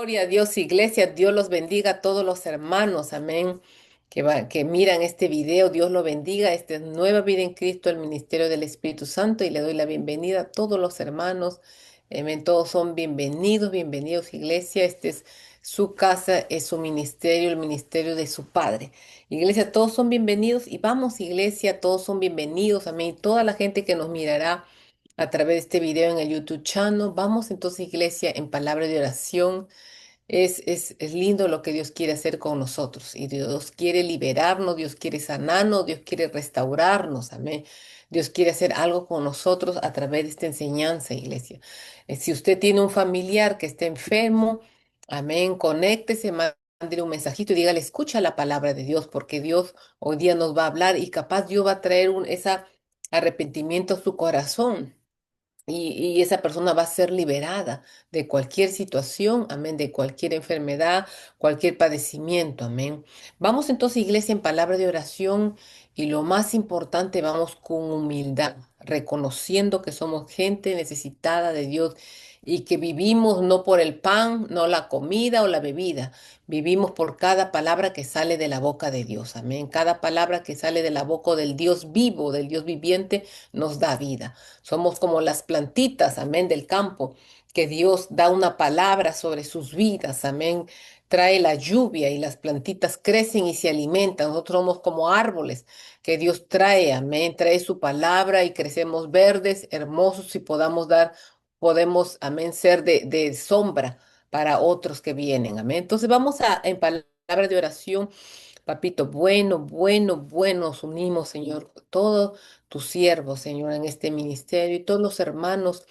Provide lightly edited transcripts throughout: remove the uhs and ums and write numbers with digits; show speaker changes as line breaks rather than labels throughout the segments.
Gloria a Dios, iglesia, Dios los bendiga a todos los hermanos, amén, que miran este video, Dios los bendiga, esta es Nueva Vida en Cristo, el ministerio del Espíritu Santo, y le doy la bienvenida a todos los hermanos, amén, todos son bienvenidos, bienvenidos, iglesia, este es su casa, es su ministerio, el ministerio de su Padre. Iglesia, todos son bienvenidos y vamos, iglesia, todos son bienvenidos, amén, toda la gente que nos mirará a través de este video en el YouTube channel. Vamos entonces, iglesia, en palabra de oración. Es lindo lo que Dios quiere hacer con nosotros. Y Dios quiere liberarnos, Dios quiere sanarnos, Dios quiere restaurarnos. Amén. Dios quiere hacer algo con nosotros a través de esta enseñanza, iglesia. Si usted tiene un familiar que esté enfermo, amén, conéctese, mándele un mensajito y dígale, escucha la palabra de Dios, porque Dios hoy día nos va a hablar y capaz Dios va a traer ese arrepentimiento a su corazón. Y esa persona va a ser liberada de cualquier situación, amén, de cualquier enfermedad, cualquier padecimiento, amén. Vamos entonces, iglesia, en palabra de oración y lo más importante, vamos con humildad, reconociendo que somos gente necesitada de Dios y que vivimos no por el pan, no la comida o la bebida, vivimos por cada palabra que sale de la boca de Dios, amén. Cada palabra que sale de la boca del Dios vivo, del Dios viviente, nos da vida. Somos como las plantitas, amén, del campo, que Dios da una palabra sobre sus vidas, amén. Trae la lluvia y las plantitas crecen y se alimentan. Nosotros somos como árboles que Dios trae, amén. Trae su palabra y crecemos verdes, hermosos y podemos, amén, ser de sombra para otros que vienen, amén. Entonces vamos en palabra de oración. Papito, bueno, bueno, bueno, nos unimos, Señor, todos tus siervos, Señor, en este ministerio y todos los hermanos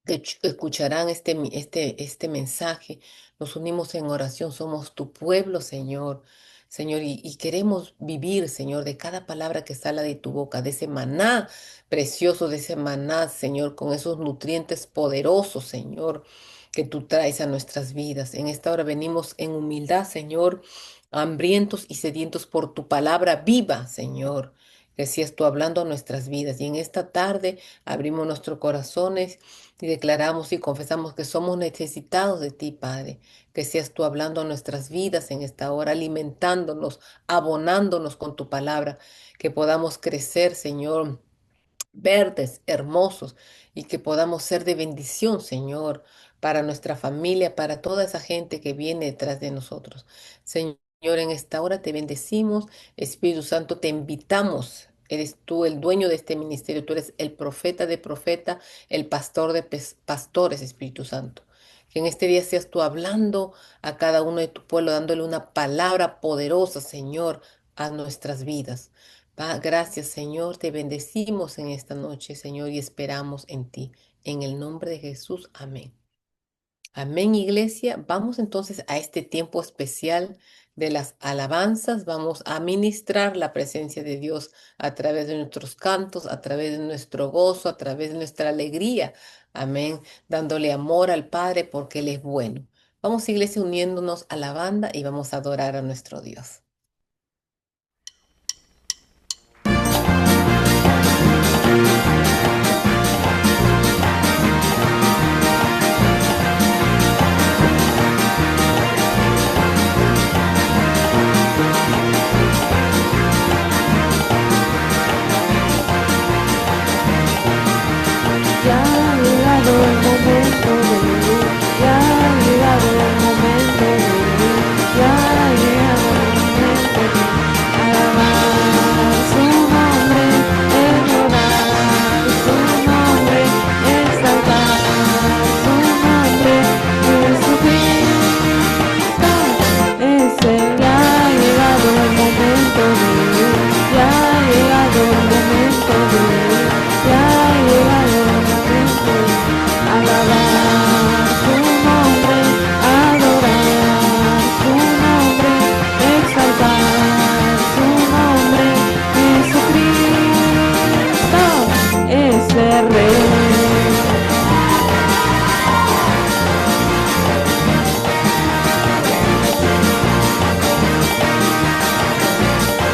que escucharán este mensaje. Nos unimos en oración, somos tu pueblo, Señor. Señor, y queremos vivir, Señor, de cada palabra que sale de tu boca, de ese maná precioso, de ese maná, Señor, con esos nutrientes poderosos, Señor, que tú traes a nuestras vidas. En esta hora venimos en humildad, Señor, hambrientos y sedientos por tu palabra viva, Señor. Que seas tú hablando a nuestras vidas. Y en esta tarde abrimos nuestros corazones y declaramos y confesamos que somos necesitados de ti, Padre. Que seas tú hablando a nuestras vidas en esta hora, alimentándonos, abonándonos con tu palabra. Que podamos crecer, Señor, verdes, hermosos, y que podamos ser de bendición, Señor, para nuestra familia, para toda esa gente que viene detrás de nosotros. Señor, en esta hora te bendecimos, Espíritu Santo, te invitamos. Eres tú el dueño de este ministerio, tú eres el profeta de profeta, el pastor de pastores, Espíritu Santo. Que en este día seas tú hablando a cada uno de tu pueblo, dándole una palabra poderosa, Señor, a nuestras vidas. Gracias, Señor, te bendecimos en esta noche, Señor, y esperamos en ti. En el nombre de Jesús, amén. Amén, iglesia. Vamos entonces a este tiempo especial de las alabanzas. Vamos a ministrar la presencia de Dios a través de nuestros cantos, a través de nuestro gozo, a través de nuestra alegría. Amén. Dándole amor al Padre porque Él es bueno. Vamos, iglesia, uniéndonos a la banda y vamos a adorar a nuestro Dios.
Ya ha llegado el momento de vivir, ya ha llegado el momento de vivir, ya ha llegado el momento de alabar su nombre, adorar su nombre, exaltar su nombre, Jesucristo es el. Ya ha llegado el momento de vivir, ya ha llegado el momento de vivir, ya ha llegado el momento de alabar su nombre, adorar su nombre, exaltar su nombre, Jesucristo es el Rey. Ya ha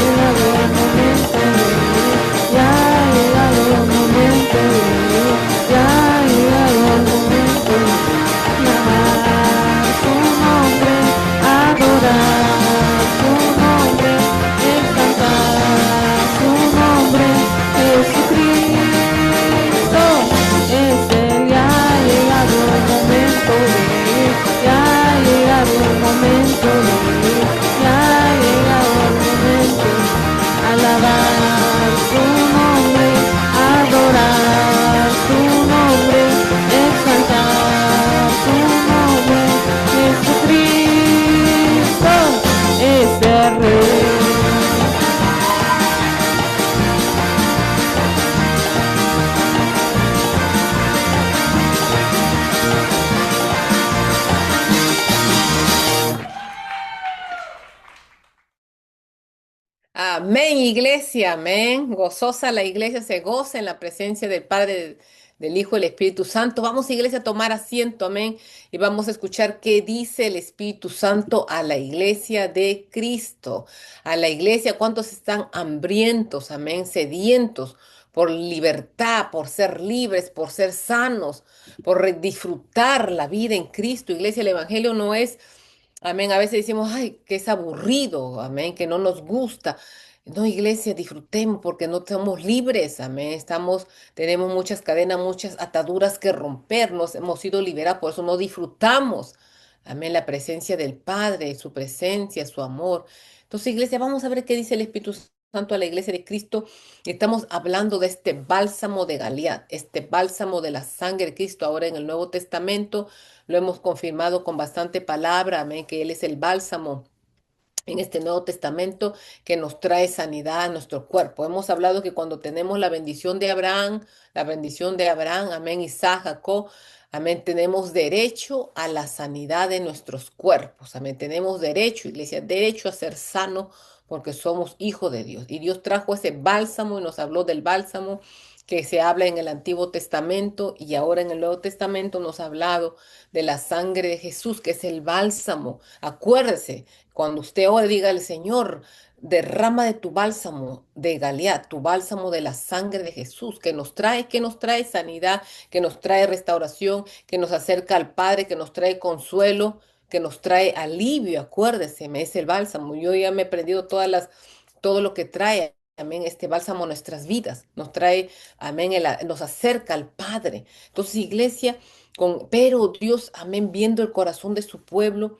llegado el momento de vivir, ya ha llegado el momento de vivir, ya ha llegado el adorar su nombre, exaltar su nombre, Jesucristo es Él, ya ha llegado el momento de ir, ya ha llegado el momento de ir, ya ha llegado el momento, alabar su nombre, adorar su nombre, exaltar su nombre, Jesucristo es el Rey.
Amén, iglesia, amén. Gozosa la iglesia se goza en la presencia del Padre, del Hijo y del Espíritu Santo. Vamos, iglesia, a tomar asiento, amén. Y vamos a escuchar qué dice el Espíritu Santo a la iglesia de Cristo. A la iglesia, ¿cuántos están hambrientos, amén? Sedientos por libertad, por ser libres, por ser sanos, por disfrutar la vida en Cristo. Iglesia, el Evangelio no es. Amén. A veces decimos, ay, que es aburrido, amén, que no nos gusta. No, iglesia, disfrutemos porque no estamos libres, amén. Tenemos muchas cadenas, muchas ataduras que romper, nos hemos sido liberados, por eso no disfrutamos, amén, la presencia del Padre, su presencia, su amor. Entonces, iglesia, vamos a ver qué dice el Espíritu Santo a la iglesia de Cristo. Estamos hablando de este bálsamo de Galiat, este bálsamo de la sangre de Cristo ahora en el Nuevo Testamento. Lo hemos confirmado con bastante palabra, amén, que Él es el bálsamo en este Nuevo Testamento que nos trae sanidad a nuestro cuerpo. Hemos hablado que cuando tenemos la bendición de Abraham, amén, Isaac, Jacob, amén, tenemos derecho a la sanidad de nuestros cuerpos, amén, tenemos derecho, iglesia, derecho a ser sano porque somos hijos de Dios. Y Dios trajo ese bálsamo y nos habló del bálsamo que se habla en el Antiguo Testamento y ahora en el Nuevo Testamento nos ha hablado de la sangre de Jesús, que es el bálsamo. Acuérdese, cuando usted ore, diga al Señor, derrama de tu bálsamo de Galiat, tu bálsamo de la sangre de Jesús, que nos trae sanidad, que nos trae restauración, que nos acerca al Padre, que nos trae consuelo, que nos trae alivio. Acuérdese, me es el bálsamo. Yo ya me he aprendido todo lo que trae. Amén, este bálsamo a nuestras vidas, nos trae, amén, nos acerca al Padre. Entonces, iglesia, pero Dios, amén, viendo el corazón de su pueblo,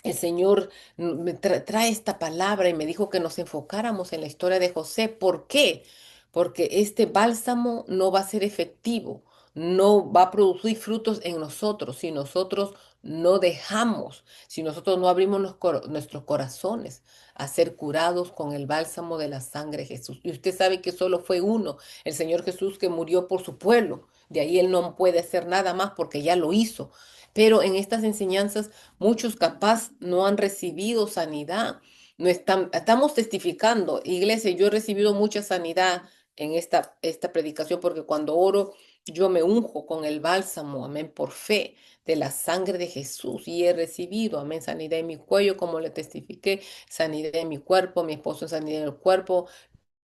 el Señor me trae esta palabra y me dijo que nos enfocáramos en la historia de José. ¿Por qué? Porque este bálsamo no va a ser efectivo, no va a producir frutos en nosotros si nosotros no dejamos, si nosotros no abrimos nuestros corazones a ser curados con el bálsamo de la sangre de Jesús. Y usted sabe que solo fue uno, el Señor Jesús, que murió por su pueblo. De ahí Él no puede hacer nada más porque ya lo hizo. Pero en estas enseñanzas muchos capaz no han recibido sanidad. No estamos testificando, iglesia, yo he recibido mucha sanidad en esta predicación porque cuando oro yo me unjo con el bálsamo, amén, por fe de la sangre de Jesús y he recibido, amén, sanidad en mi cuello, como le testifiqué, sanidad en mi cuerpo, mi esposo en sanidad en el cuerpo,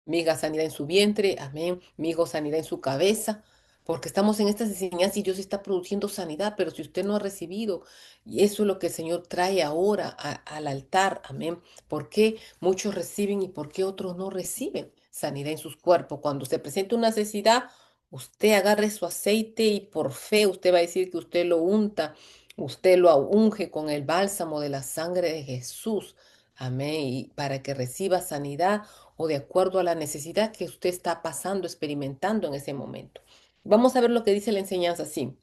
mi hija sanidad en su vientre, amén, mi hijo sanidad en su cabeza, porque estamos en estas enseñanzas y Dios está produciendo sanidad, pero si usted no ha recibido, y eso es lo que el Señor trae ahora al altar, amén, ¿por qué muchos reciben y por qué otros no reciben sanidad en sus cuerpos? Cuando se presenta una necesidad, usted agarre su aceite y por fe usted va a decir que usted lo unta, usted lo unge con el bálsamo de la sangre de Jesús, amén, y para que reciba sanidad o de acuerdo a la necesidad que usted está pasando, experimentando en ese momento. Vamos a ver lo que dice la enseñanza, sí.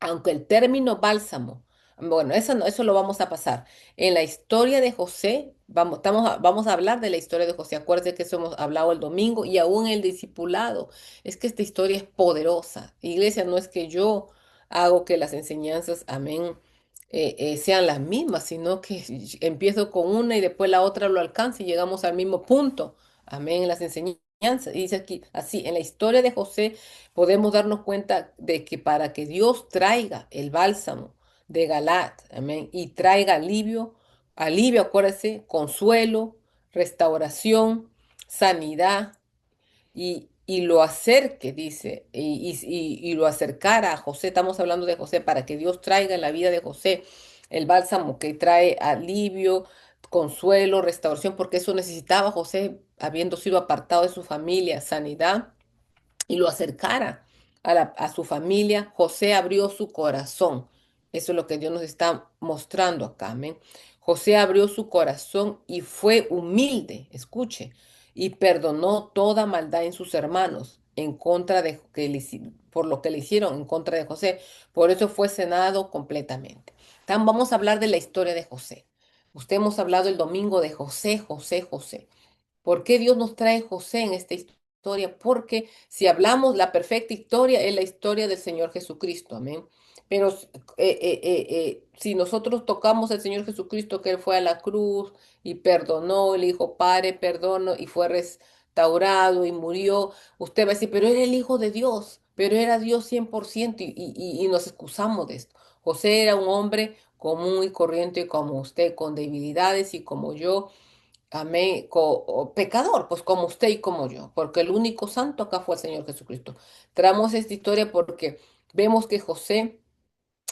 Aunque el término bálsamo, bueno, eso, no, eso lo vamos a pasar. En la historia de José, vamos a hablar de la historia de José. Acuérdense que eso hemos hablado el domingo y aún el discipulado. Es que esta historia es poderosa. Iglesia, no es que yo hago que las enseñanzas, amén, sean las mismas, sino que empiezo con una y después la otra lo alcanza y llegamos al mismo punto. Amén, en las enseñanzas. Y dice aquí, así, en la historia de José podemos darnos cuenta de que para que Dios traiga el bálsamo de Galat, amén, y traiga alivio, acuérdese, consuelo, restauración, sanidad, y lo acerque, dice, y lo acercara a José, estamos hablando de José, para que Dios traiga en la vida de José el bálsamo que trae alivio, consuelo, restauración, porque eso necesitaba José, habiendo sido apartado de su familia, sanidad y lo acercara a su familia. José abrió su corazón. Eso es lo que Dios nos está mostrando acá, amén. José abrió su corazón y fue humilde, escuche, y perdonó toda maldad en sus hermanos en contra de por lo que le hicieron en contra de José. Por eso fue sanado completamente. Vamos a hablar de la historia de José. Usted hemos hablado el domingo de José, José, José. ¿Por qué Dios nos trae José en esta historia? Porque si hablamos, la perfecta historia es la historia del Señor Jesucristo, amén. Pero si nosotros tocamos al Señor Jesucristo, que Él fue a la cruz y perdonó, le dijo, Padre, perdono, y fue restaurado y murió, usted va a decir, pero era el Hijo de Dios, pero era Dios 100% y nos excusamos de esto. José era un hombre común y corriente como usted, con debilidades y como yo. Amén. Pecador, pues como usted y como yo, porque el único santo acá fue el Señor Jesucristo. Traemos esta historia porque vemos que José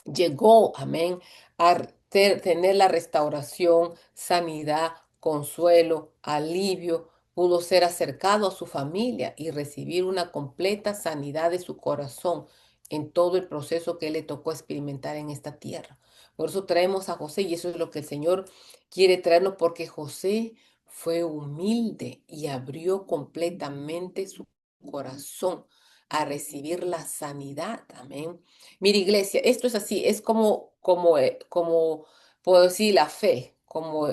llegó, amén, a tener la restauración, sanidad, consuelo, alivio, pudo ser acercado a su familia y recibir una completa sanidad de su corazón en todo el proceso que le tocó experimentar en esta tierra. Por eso traemos a José y eso es lo que el Señor quiere traernos porque José fue humilde y abrió completamente su corazón a recibir la sanidad. Amén. Mira, iglesia, esto es así, es como puedo decir, la fe, como,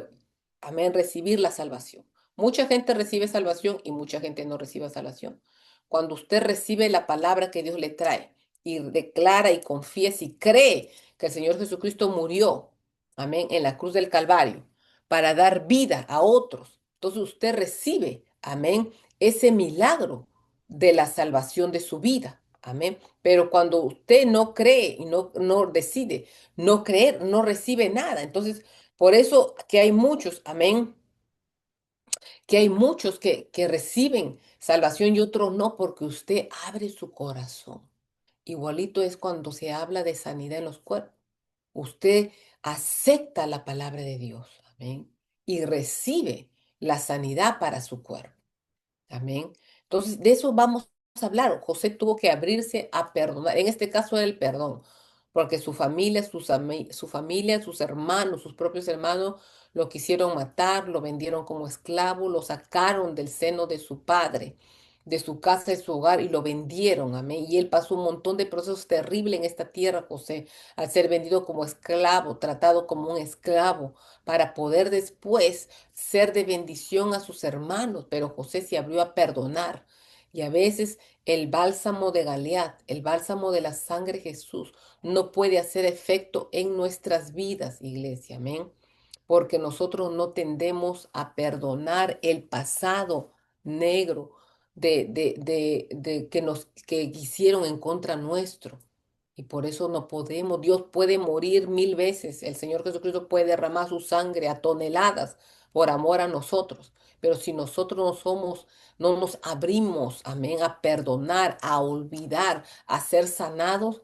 amén, recibir la salvación. Mucha gente recibe salvación y mucha gente no recibe salvación. Cuando usted recibe la palabra que Dios le trae y declara y confiesa y cree que el Señor Jesucristo murió, amén, en la cruz del Calvario para dar vida a otros, entonces usted recibe, amén, ese milagro de la salvación de su vida. Amén. Pero cuando usted no cree y no decide no creer, no recibe nada. Entonces, por eso que hay muchos, amén, que hay muchos que reciben salvación y otros no, porque usted abre su corazón. Igualito es cuando se habla de sanidad en los cuerpos. Usted acepta la palabra de Dios, amén, y recibe la sanidad para su cuerpo. Amén. Entonces, de eso vamos a hablar. José tuvo que abrirse a perdonar. En este caso, el perdón, porque su familia, su familia, sus hermanos, sus propios hermanos, lo quisieron matar, lo vendieron como esclavo, lo sacaron del seno de su padre, de su casa, de su hogar, y lo vendieron. Amén. Y él pasó un montón de procesos terribles en esta tierra, José, al ser vendido como esclavo, tratado como un esclavo, para poder después ser de bendición a sus hermanos, pero José se abrió a perdonar. Y a veces el bálsamo de Galeat, el bálsamo de la sangre de Jesús, no puede hacer efecto en nuestras vidas, iglesia, amén, porque nosotros no tendemos a perdonar el pasado negro de que hicieron en contra nuestro. Y por eso no podemos, Dios puede morir 1000 veces, el Señor Jesucristo puede derramar su sangre a toneladas por amor a nosotros, pero si nosotros no somos, no nos abrimos, amén, a perdonar, a olvidar, a ser sanados,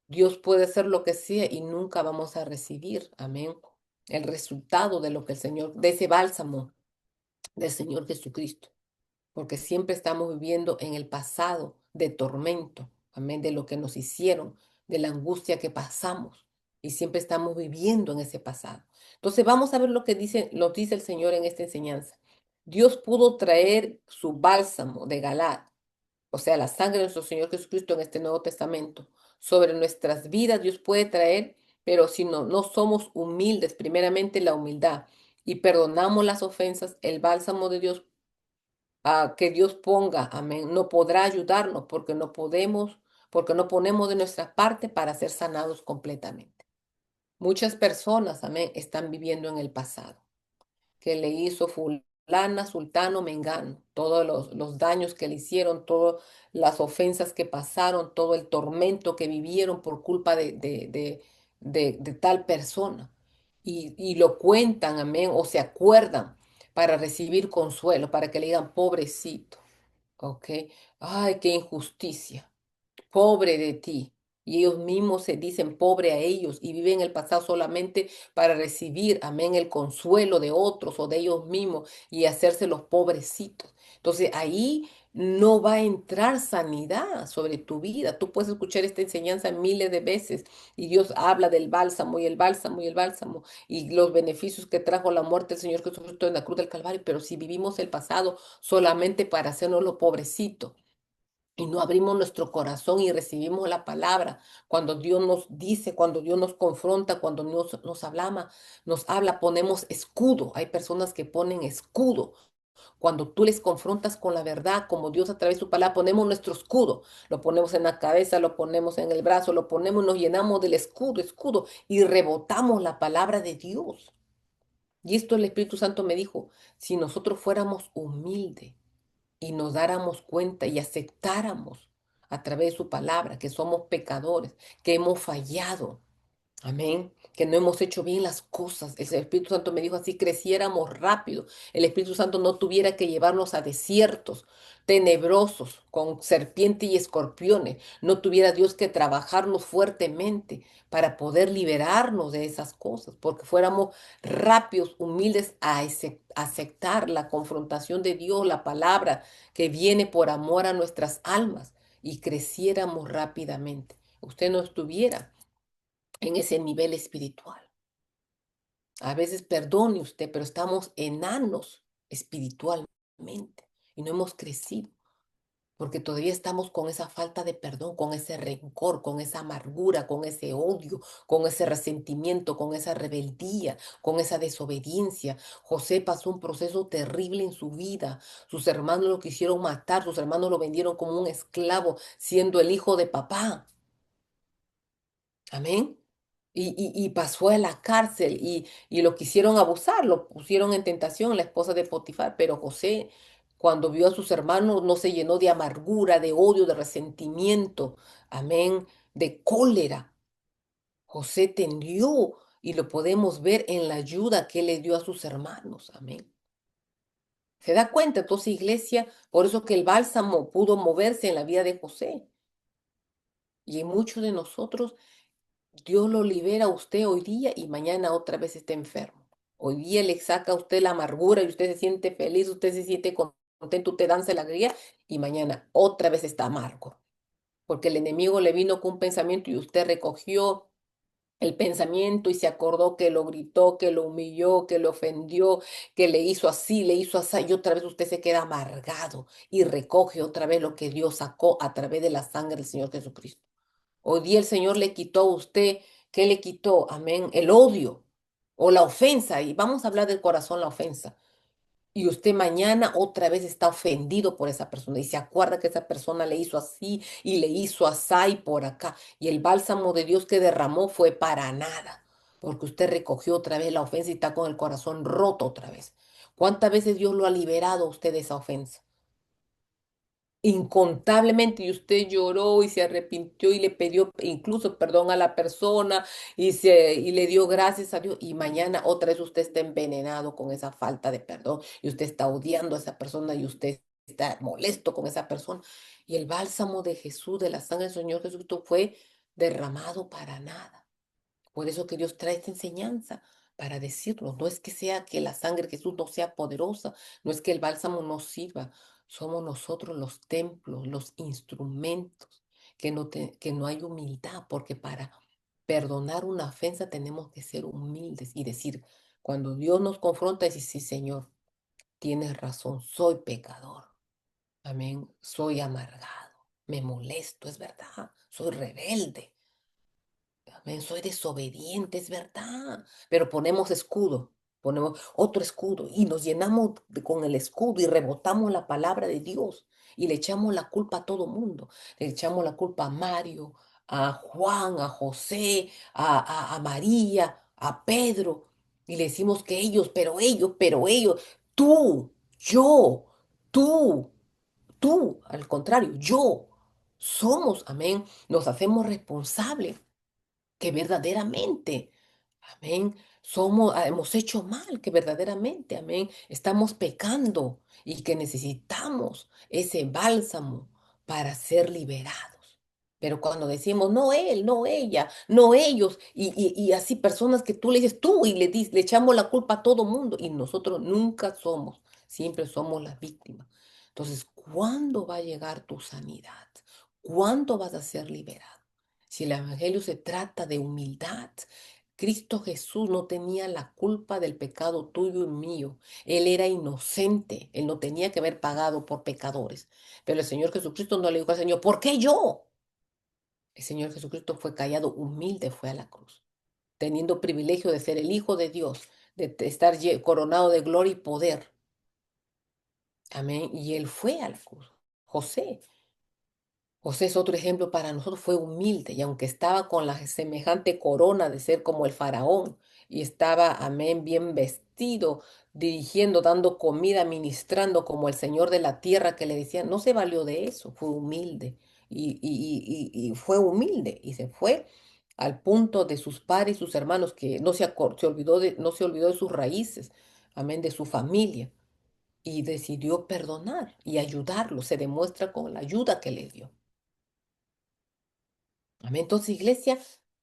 Dios puede hacer lo que sea y nunca vamos a recibir, amén, el resultado de lo que el Señor, de ese bálsamo del Señor Jesucristo, porque siempre estamos viviendo en el pasado de tormento, amén, de lo que nos hicieron, de la angustia que pasamos, y siempre estamos viviendo en ese pasado. Entonces vamos a ver lo dice el Señor en esta enseñanza. Dios pudo traer su bálsamo de Galaad, o sea, la sangre de nuestro Señor Jesucristo en este Nuevo Testamento, sobre nuestras vidas Dios puede traer, pero si no somos humildes, primeramente la humildad, y perdonamos las ofensas, el bálsamo de Dios que Dios ponga, amén, no podrá ayudarnos porque no ponemos de nuestra parte para ser sanados completamente. Muchas personas, amén, están viviendo en el pasado que le hizo fulana, sultano, mengano, todos los daños que le hicieron, todas las ofensas que pasaron, todo el tormento que vivieron por culpa de tal persona. Y lo cuentan, amén, o se acuerdan para recibir consuelo, para que le digan, pobrecito, ¿ok? Ay, qué injusticia, pobre de ti. Y ellos mismos se dicen pobre a ellos y viven el pasado solamente para recibir, amén, el consuelo de otros o de ellos mismos y hacerse los pobrecitos. Entonces ahí no va a entrar sanidad sobre tu vida. Tú puedes escuchar esta enseñanza miles de veces y Dios habla del bálsamo y el bálsamo y el bálsamo y los beneficios que trajo la muerte del Señor Jesucristo en la cruz del Calvario. Pero si vivimos el pasado solamente para hacernos los pobrecitos y no abrimos nuestro corazón y recibimos la palabra, cuando Dios nos dice, cuando Dios nos confronta, cuando Dios nos habla, ponemos escudo. Hay personas que ponen escudo. Cuando tú les confrontas con la verdad, como Dios a través de su palabra, ponemos nuestro escudo, lo ponemos en la cabeza, lo ponemos en el brazo, lo ponemos, nos llenamos del escudo, escudo, y rebotamos la palabra de Dios. Y esto el Espíritu Santo me dijo, si nosotros fuéramos humildes, y nos dáramos cuenta y aceptáramos a través de su palabra que somos pecadores, que hemos fallado, amén, que no hemos hecho bien las cosas. El Espíritu Santo me dijo así, creciéramos rápido. El Espíritu Santo no tuviera que llevarnos a desiertos tenebrosos con serpientes y escorpiones. No tuviera Dios que trabajarnos fuertemente para poder liberarnos de esas cosas, porque fuéramos rápidos, humildes a aceptar la confrontación de Dios, la palabra que viene por amor a nuestras almas y creciéramos rápidamente. Usted no estuviera en ese nivel espiritual. A veces perdone usted, pero estamos enanos espiritualmente y no hemos crecido porque todavía estamos con esa falta de perdón, con ese rencor, con esa amargura, con ese odio, con ese resentimiento, con esa rebeldía, con esa desobediencia. José pasó un proceso terrible en su vida. Sus hermanos lo quisieron matar, sus hermanos lo vendieron como un esclavo, siendo el hijo de papá. Amén. Y pasó a la cárcel y lo quisieron abusar, lo pusieron en tentación, la esposa de Potifar, pero José, cuando vio a sus hermanos, no se llenó de amargura, de odio, de resentimiento, amén, de cólera. José tendió y lo podemos ver en la ayuda que le dio a sus hermanos, amén. ¿Se da cuenta? Entonces, iglesia, por eso que el bálsamo pudo moverse en la vida de José. Y en muchos de nosotros Dios lo libera a usted hoy día y mañana otra vez está enfermo. Hoy día le saca a usted la amargura y usted se siente feliz, usted se siente contento, usted danza la alegría y mañana otra vez está amargo. Porque el enemigo le vino con un pensamiento y usted recogió el pensamiento y se acordó que lo gritó, que lo humilló, que lo ofendió, que le hizo así y otra vez usted se queda amargado y recoge otra vez lo que Dios sacó a través de la sangre del Señor Jesucristo. Hoy día el Señor le quitó a usted, ¿qué le quitó? Amén, el odio o la ofensa. Y vamos a hablar del corazón, la ofensa. Y usted mañana otra vez está ofendido por esa persona y se acuerda que esa persona le hizo así y le hizo así por acá. Y el bálsamo de Dios que derramó fue para nada, porque usted recogió otra vez la ofensa y está con el corazón roto otra vez. ¿Cuántas veces Dios lo ha liberado a usted de esa ofensa? Incontablemente y usted lloró y se arrepintió y le pidió incluso perdón a la persona y le dio gracias a Dios y mañana otra vez usted está envenenado con esa falta de perdón y usted está odiando a esa persona y usted está molesto con esa persona y el bálsamo de Jesús, de la sangre del Señor Jesucristo fue derramado para nada. Por eso que Dios trae esta enseñanza para decirnos, no es que sea que la sangre de Jesús no sea poderosa, no es que el bálsamo no sirva, somos nosotros los templos, los instrumentos, que no hay humildad, porque para perdonar una ofensa tenemos que ser humildes y decir, cuando Dios nos confronta, decir, sí, Señor, tienes razón, soy pecador, amén, soy amargado, me molesto, es verdad, soy rebelde. Amén, soy desobediente, es verdad, pero ponemos escudo, ponemos otro escudo y nos llenamos con el escudo y rebotamos la palabra de Dios y le echamos la culpa a todo mundo. Le echamos la culpa a Mario, a Juan, a José, a María, a Pedro y le decimos que pero ellos, tú, yo, tú, al contrario, yo. Somos, amén, nos hacemos responsables que verdaderamente, amén, hemos hecho mal, que verdaderamente, amén, estamos pecando y que necesitamos ese bálsamo para ser liberados. Pero cuando decimos, no él, no ella, no ellos, y así personas que tú le dices tú y le echamos la culpa a todo mundo y nosotros nunca somos, siempre somos las víctimas. Entonces, ¿cuándo va a llegar tu sanidad? ¿Cuándo vas a ser liberado? Si el Evangelio se trata de humildad, Cristo Jesús no tenía la culpa del pecado tuyo y mío. Él era inocente, él no tenía que haber pagado por pecadores. Pero el Señor Jesucristo no le dijo al Señor, ¿por qué yo? El Señor Jesucristo fue callado, humilde fue a la cruz, teniendo privilegio de ser el Hijo de Dios, de estar coronado de gloria y poder. Amén. Y él fue a la cruz. José. José es otro ejemplo para nosotros, fue humilde y aunque estaba con la semejante corona de ser como el faraón y estaba, amén, bien vestido, dirigiendo, dando comida, ministrando como el Señor de la tierra que le decía, no se valió de eso, fue humilde y fue humilde y se fue al punto de sus padres y sus hermanos que no se olvidó no se olvidó de sus raíces, amén, de su familia y decidió perdonar y ayudarlo, se demuestra con la ayuda que le dio. Amén. Entonces, iglesia,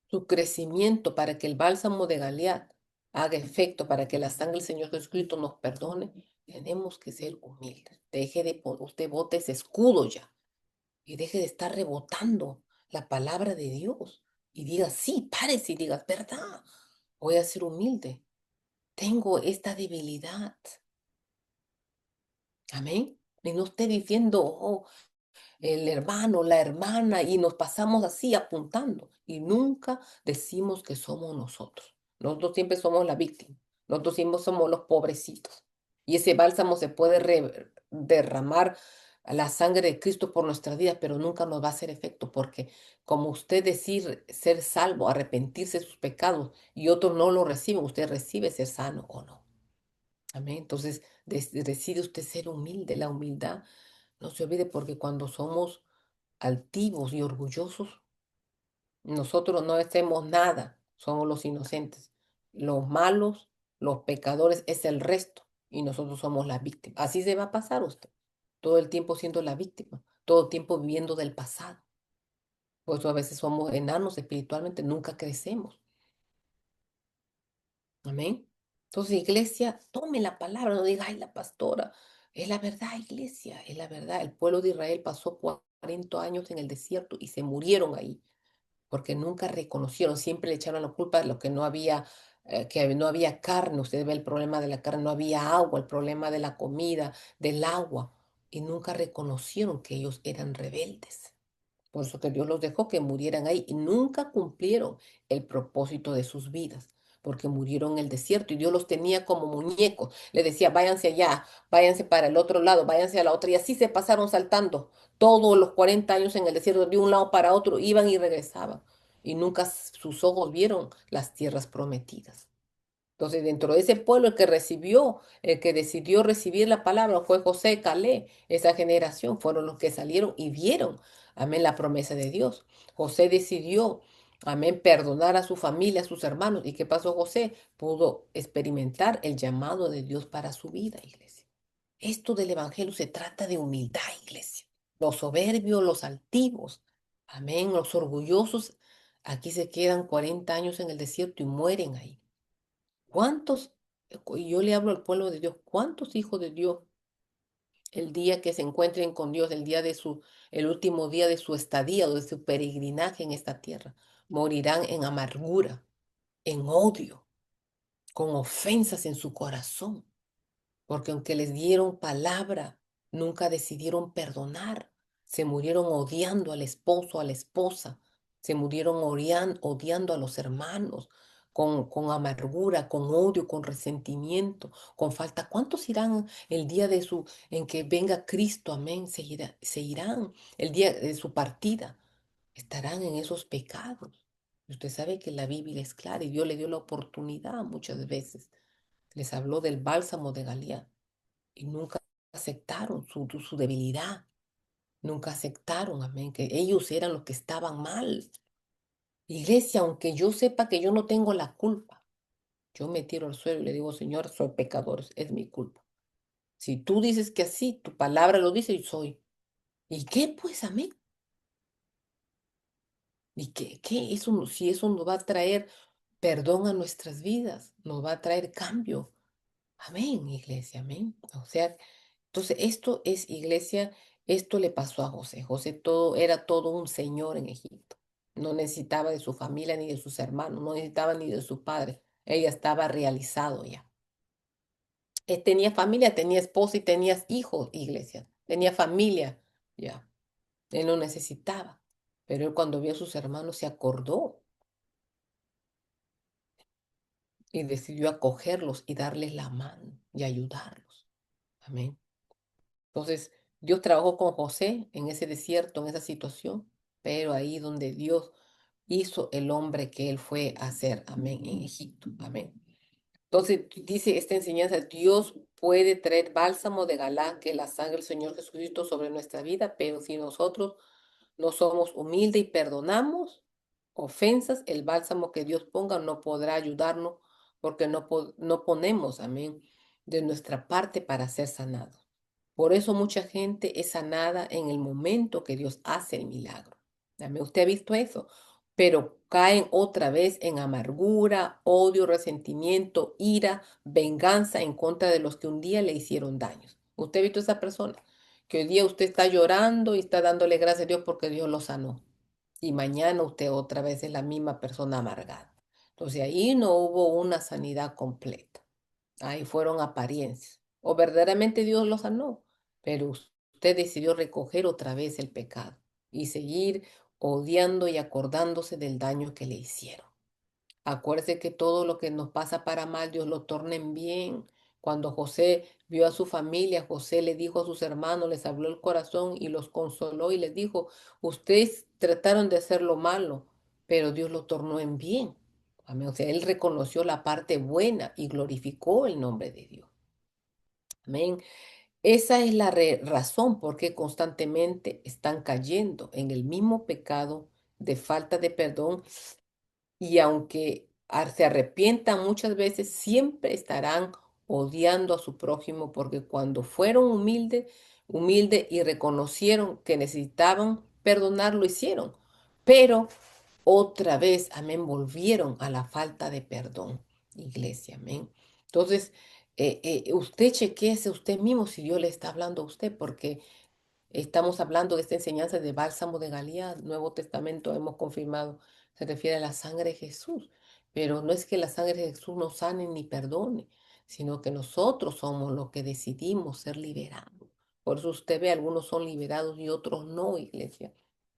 su crecimiento para que el bálsamo de Galiat haga efecto, para que la sangre del Señor Jesucristo nos perdone, tenemos que ser humildes. Deje de, usted bote ese escudo ya y deje de estar rebotando la palabra de Dios y diga, sí, párese y diga, verdad, voy a ser humilde. Tengo esta debilidad. Amén. Y no esté diciendo, oh, el hermano, la hermana, y nos pasamos así apuntando y nunca decimos que somos nosotros. Nosotros siempre somos la víctima, nosotros siempre somos los pobrecitos. Y ese bálsamo se puede derramar a la sangre de Cristo por nuestras vidas, pero nunca nos va a hacer efecto, porque como usted decir ser salvo, arrepentirse de sus pecados y otros no lo reciben, usted recibe ser sano o no. Amén. Entonces, decide usted ser humilde. La humildad, no se olvide, porque cuando somos altivos y orgullosos, nosotros no hacemos nada, somos los inocentes. Los malos, los pecadores es el resto y nosotros somos las víctimas. Así se va a pasar usted, todo el tiempo siendo la víctima, todo el tiempo viviendo del pasado. Por eso a veces somos enanos espiritualmente, nunca crecemos. Amén. Entonces, iglesia, tome la palabra, no diga, ay, la pastora. Es la verdad, iglesia, es la verdad. El pueblo de Israel pasó 40 años en el desierto y se murieron ahí porque nunca reconocieron, siempre le echaron la culpa de lo que no había, que no había carne. Usted ve el problema de la carne, no había agua, el problema de la comida, del agua, y nunca reconocieron que ellos eran rebeldes. Por eso que Dios los dejó que murieran ahí y nunca cumplieron el propósito de sus vidas, porque murieron en el desierto y Dios los tenía como muñecos. Le decía, váyanse allá, váyanse para el otro lado, váyanse a la otra. Y así se pasaron saltando todos los 40 años en el desierto, de un lado para otro, iban y regresaban. Y nunca sus ojos vieron las tierras prometidas. Entonces, dentro de ese pueblo, el que recibió, el que decidió recibir la palabra fue José, Calé. Esa generación fueron los que salieron y vieron, amén, la promesa de Dios. José decidió, amén, perdonar a su familia, a sus hermanos. ¿Y qué pasó, José? Pudo experimentar el llamado de Dios para su vida, iglesia. Esto del evangelio se trata de humildad, iglesia. Los soberbios, los altivos, amén, los orgullosos, aquí se quedan 40 años en el desierto y mueren ahí. ¿Cuántos, y yo le hablo al pueblo de Dios, cuántos hijos de Dios el día que se encuentren con Dios, el día de el último día de su estadía o de su peregrinaje en esta tierra, morirán en amargura, en odio, con ofensas en su corazón? Porque aunque les dieron palabra, nunca decidieron perdonar. Se murieron odiando al esposo, a la esposa. Se murieron odiando a los hermanos, con amargura, con odio, con resentimiento, con falta. ¿Cuántos irán el día de en que venga Cristo? Amén. Se irán el día de su partida. Estarán en esos pecados. Y usted sabe que la Biblia es clara y Dios le dio la oportunidad muchas veces. Les habló del bálsamo de Galía y nunca aceptaron su debilidad, nunca aceptaron, amén, que ellos eran los que estaban mal. Iglesia, aunque yo sepa que yo no tengo la culpa, yo me tiro al suelo y le digo, Señor, soy pecador, es mi culpa. Si tú dices que así, tu palabra lo dice y soy. ¿Y qué pues, amén? ¿Y qué eso, si eso nos va a traer perdón a nuestras vidas, nos va a traer cambio? Amén, iglesia, amén. O sea, entonces esto es, iglesia, esto le pasó a José. José era todo un señor en Egipto. No necesitaba de su familia ni de sus hermanos, no necesitaba ni de su padre. Ella estaba realizado ya. Tenía familia, tenía esposa y tenía hijos, iglesia. Tenía familia, ya. Él no necesitaba. Pero él cuando vio a sus hermanos se acordó y decidió acogerlos y darles la mano y ayudarlos. Amén. Entonces, Dios trabajó con José en ese desierto, en esa situación, pero ahí donde Dios hizo el hombre que él fue a ser. Amén. En Egipto. Amén. Entonces, dice esta enseñanza, Dios puede traer bálsamo de Galá, que es la sangre del Señor Jesucristo sobre nuestra vida, pero si nosotros no somos humildes y perdonamos ofensas, el bálsamo que Dios ponga no podrá ayudarnos porque no ponemos, amén, de nuestra parte para ser sanados. Por eso mucha gente es sanada en el momento que Dios hace el milagro. Amén. ¿Usted ha visto eso? Pero caen otra vez en amargura, odio, resentimiento, ira, venganza en contra de los que un día le hicieron daños. ¿Usted ha visto a esa persona? Que hoy día usted está llorando y está dándole gracias a Dios porque Dios lo sanó. Y mañana usted otra vez es la misma persona amargada. Entonces ahí no hubo una sanidad completa. Ahí fueron apariencias. O verdaderamente Dios lo sanó, pero usted decidió recoger otra vez el pecado y seguir odiando y acordándose del daño que le hicieron. Acuérdese que todo lo que nos pasa para mal, Dios lo torna en bien. Cuando José vio a su familia, José le dijo a sus hermanos, les habló el corazón y los consoló y les dijo, ustedes trataron de hacer lo malo, pero Dios lo tornó en bien. Amén. O sea, él reconoció la parte buena y glorificó el nombre de Dios. Amén. Esa es la razón por qué constantemente están cayendo en el mismo pecado de falta de perdón y aunque se arrepientan muchas veces, siempre estarán odiando a su prójimo porque cuando fueron humildes y reconocieron que necesitaban perdonar, lo hicieron. Pero otra vez, amén, volvieron a la falta de perdón, iglesia, amén. Entonces, usted chequeese usted mismo si Dios le está hablando a usted, porque estamos hablando de esta enseñanza de bálsamo de Galilea, Nuevo Testamento hemos confirmado, se refiere a la sangre de Jesús, pero no es que la sangre de Jesús nos sane ni perdone, sino que nosotros somos los que decidimos ser liberados. Por eso usted ve, algunos son liberados y otros no, iglesia.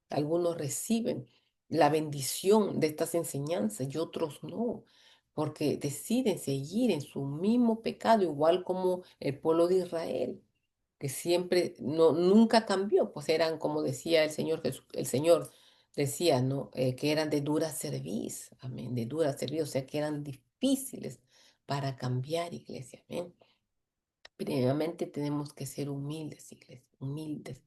Algunos reciben la bendición de estas enseñanzas y otros no, porque deciden seguir en su mismo pecado, igual como el pueblo de Israel que siempre, no, nunca cambió, pues eran, como decía el Señor Jesús, el Señor decía, ¿no? Que eran de dura cerviz, amén, de dura cerviz, o sea, que eran difíciles para cambiar, iglesia, amén. Primeramente tenemos que ser humildes, iglesia, humildes.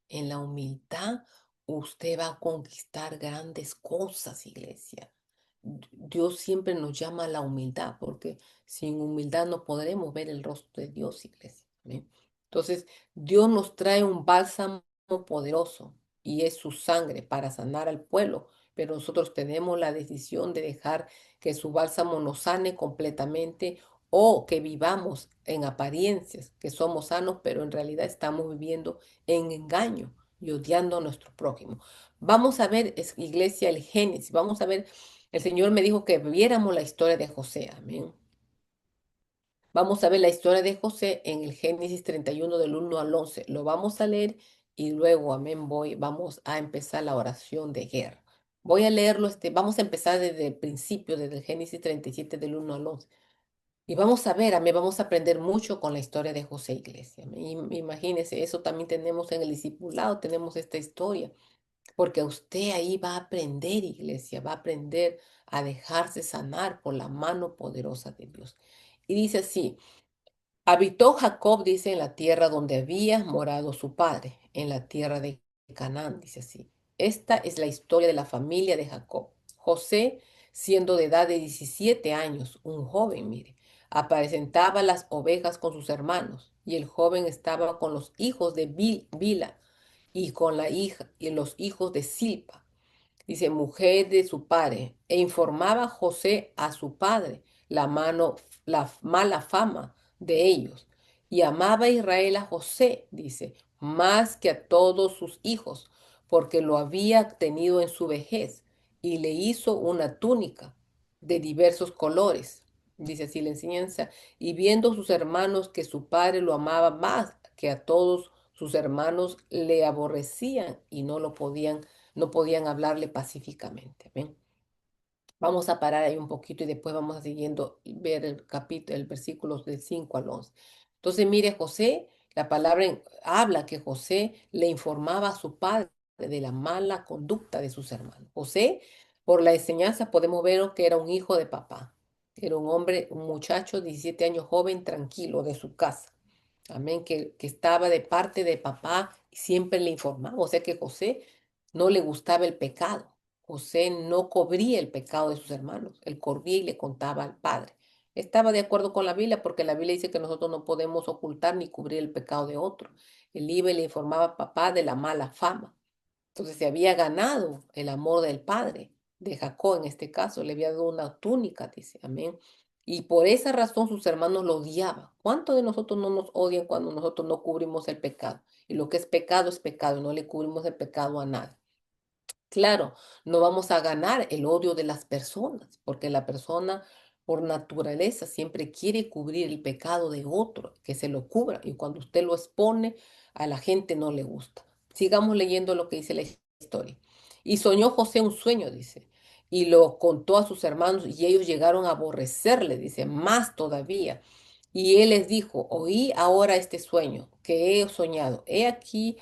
En la humildad usted va a conquistar grandes cosas, iglesia. Dios siempre nos llama a la humildad, porque sin humildad no podremos ver el rostro de Dios, iglesia. ¿Amén? Entonces, Dios nos trae un bálsamo poderoso y es su sangre para sanar al pueblo, pero nosotros tenemos la decisión de dejar que su bálsamo nos sane completamente o que vivamos en apariencias, que somos sanos, pero en realidad estamos viviendo en engaño y odiando a nuestro prójimo. Vamos a ver, iglesia, el Génesis, vamos a ver, el Señor me dijo que viéramos la historia de José, amén. Vamos a ver la historia de José en el Génesis 31 del 1 al 11. Lo vamos a leer y luego, amén, vamos a empezar la oración de guerra. Voy a leerlo, vamos a empezar desde el principio, desde el Génesis 37 del 1 al 11. Y vamos a ver, amén, vamos a aprender mucho con la historia de José Iglesia. Imagínense, eso también tenemos en el discipulado, tenemos esta historia, porque usted ahí va a aprender, iglesia, va a aprender a dejarse sanar por la mano poderosa de Dios. Y dice así, habitó Jacob, dice, en la tierra donde había morado su padre, en la tierra de Canaán, dice así. Esta es la historia de la familia de Jacob. José, siendo de edad de 17 años, un joven, mire, apacentaba las ovejas con sus hermanos, y el joven estaba con los hijos de Bila y con la hija y los hijos de Silpa. dice, mujer de su padre, e informaba José a su padre la mala fama de ellos. Y amaba Israel a José, dice, más que a todos sus hijos, porque lo había tenido en su vejez, y le hizo una túnica de diversos colores, dice así la enseñanza, y viendo sus hermanos que su padre lo amaba más que a todos sus hermanos, le aborrecían y no podían hablarle pacíficamente. ¿Ven? Vamos a parar ahí un poquito y después vamos a siguiendo y ver el capítulo, el versículo del 5 al 11. Entonces, mire, José, la palabra habla que José le informaba a su padre de la mala conducta de sus hermanos. José, por la enseñanza, podemos ver que era un hijo de papá. Era un hombre, un muchacho, 17 años, joven, tranquilo, de su casa. Amén, que estaba de parte de papá y siempre le informaba. O sea que José no le gustaba el pecado. José no cubría el pecado de sus hermanos. Él corría y le contaba al padre. Estaba de acuerdo con la Biblia porque la Biblia dice que nosotros no podemos ocultar ni cubrir el pecado de otro. Él iba y le informaba a papá de la mala fama. Entonces se había ganado el amor del padre, de Jacob en este caso, le había dado una túnica, dice, amén. Y por esa razón sus hermanos lo odiaban. ¿Cuántos de nosotros no nos odian cuando nosotros no cubrimos el pecado? Y lo que es pecado, no le cubrimos el pecado a nadie. Claro, no vamos a ganar el odio de las personas, porque la persona por naturaleza siempre quiere cubrir el pecado de otro, que se lo cubra, y cuando usted lo expone, a la gente no le gusta. Sigamos leyendo lo que dice la historia. Y soñó José un sueño, dice, y lo contó a sus hermanos, y ellos llegaron a aborrecerle, dice, más todavía. Y él les dijo, oí ahora este sueño que he soñado. He aquí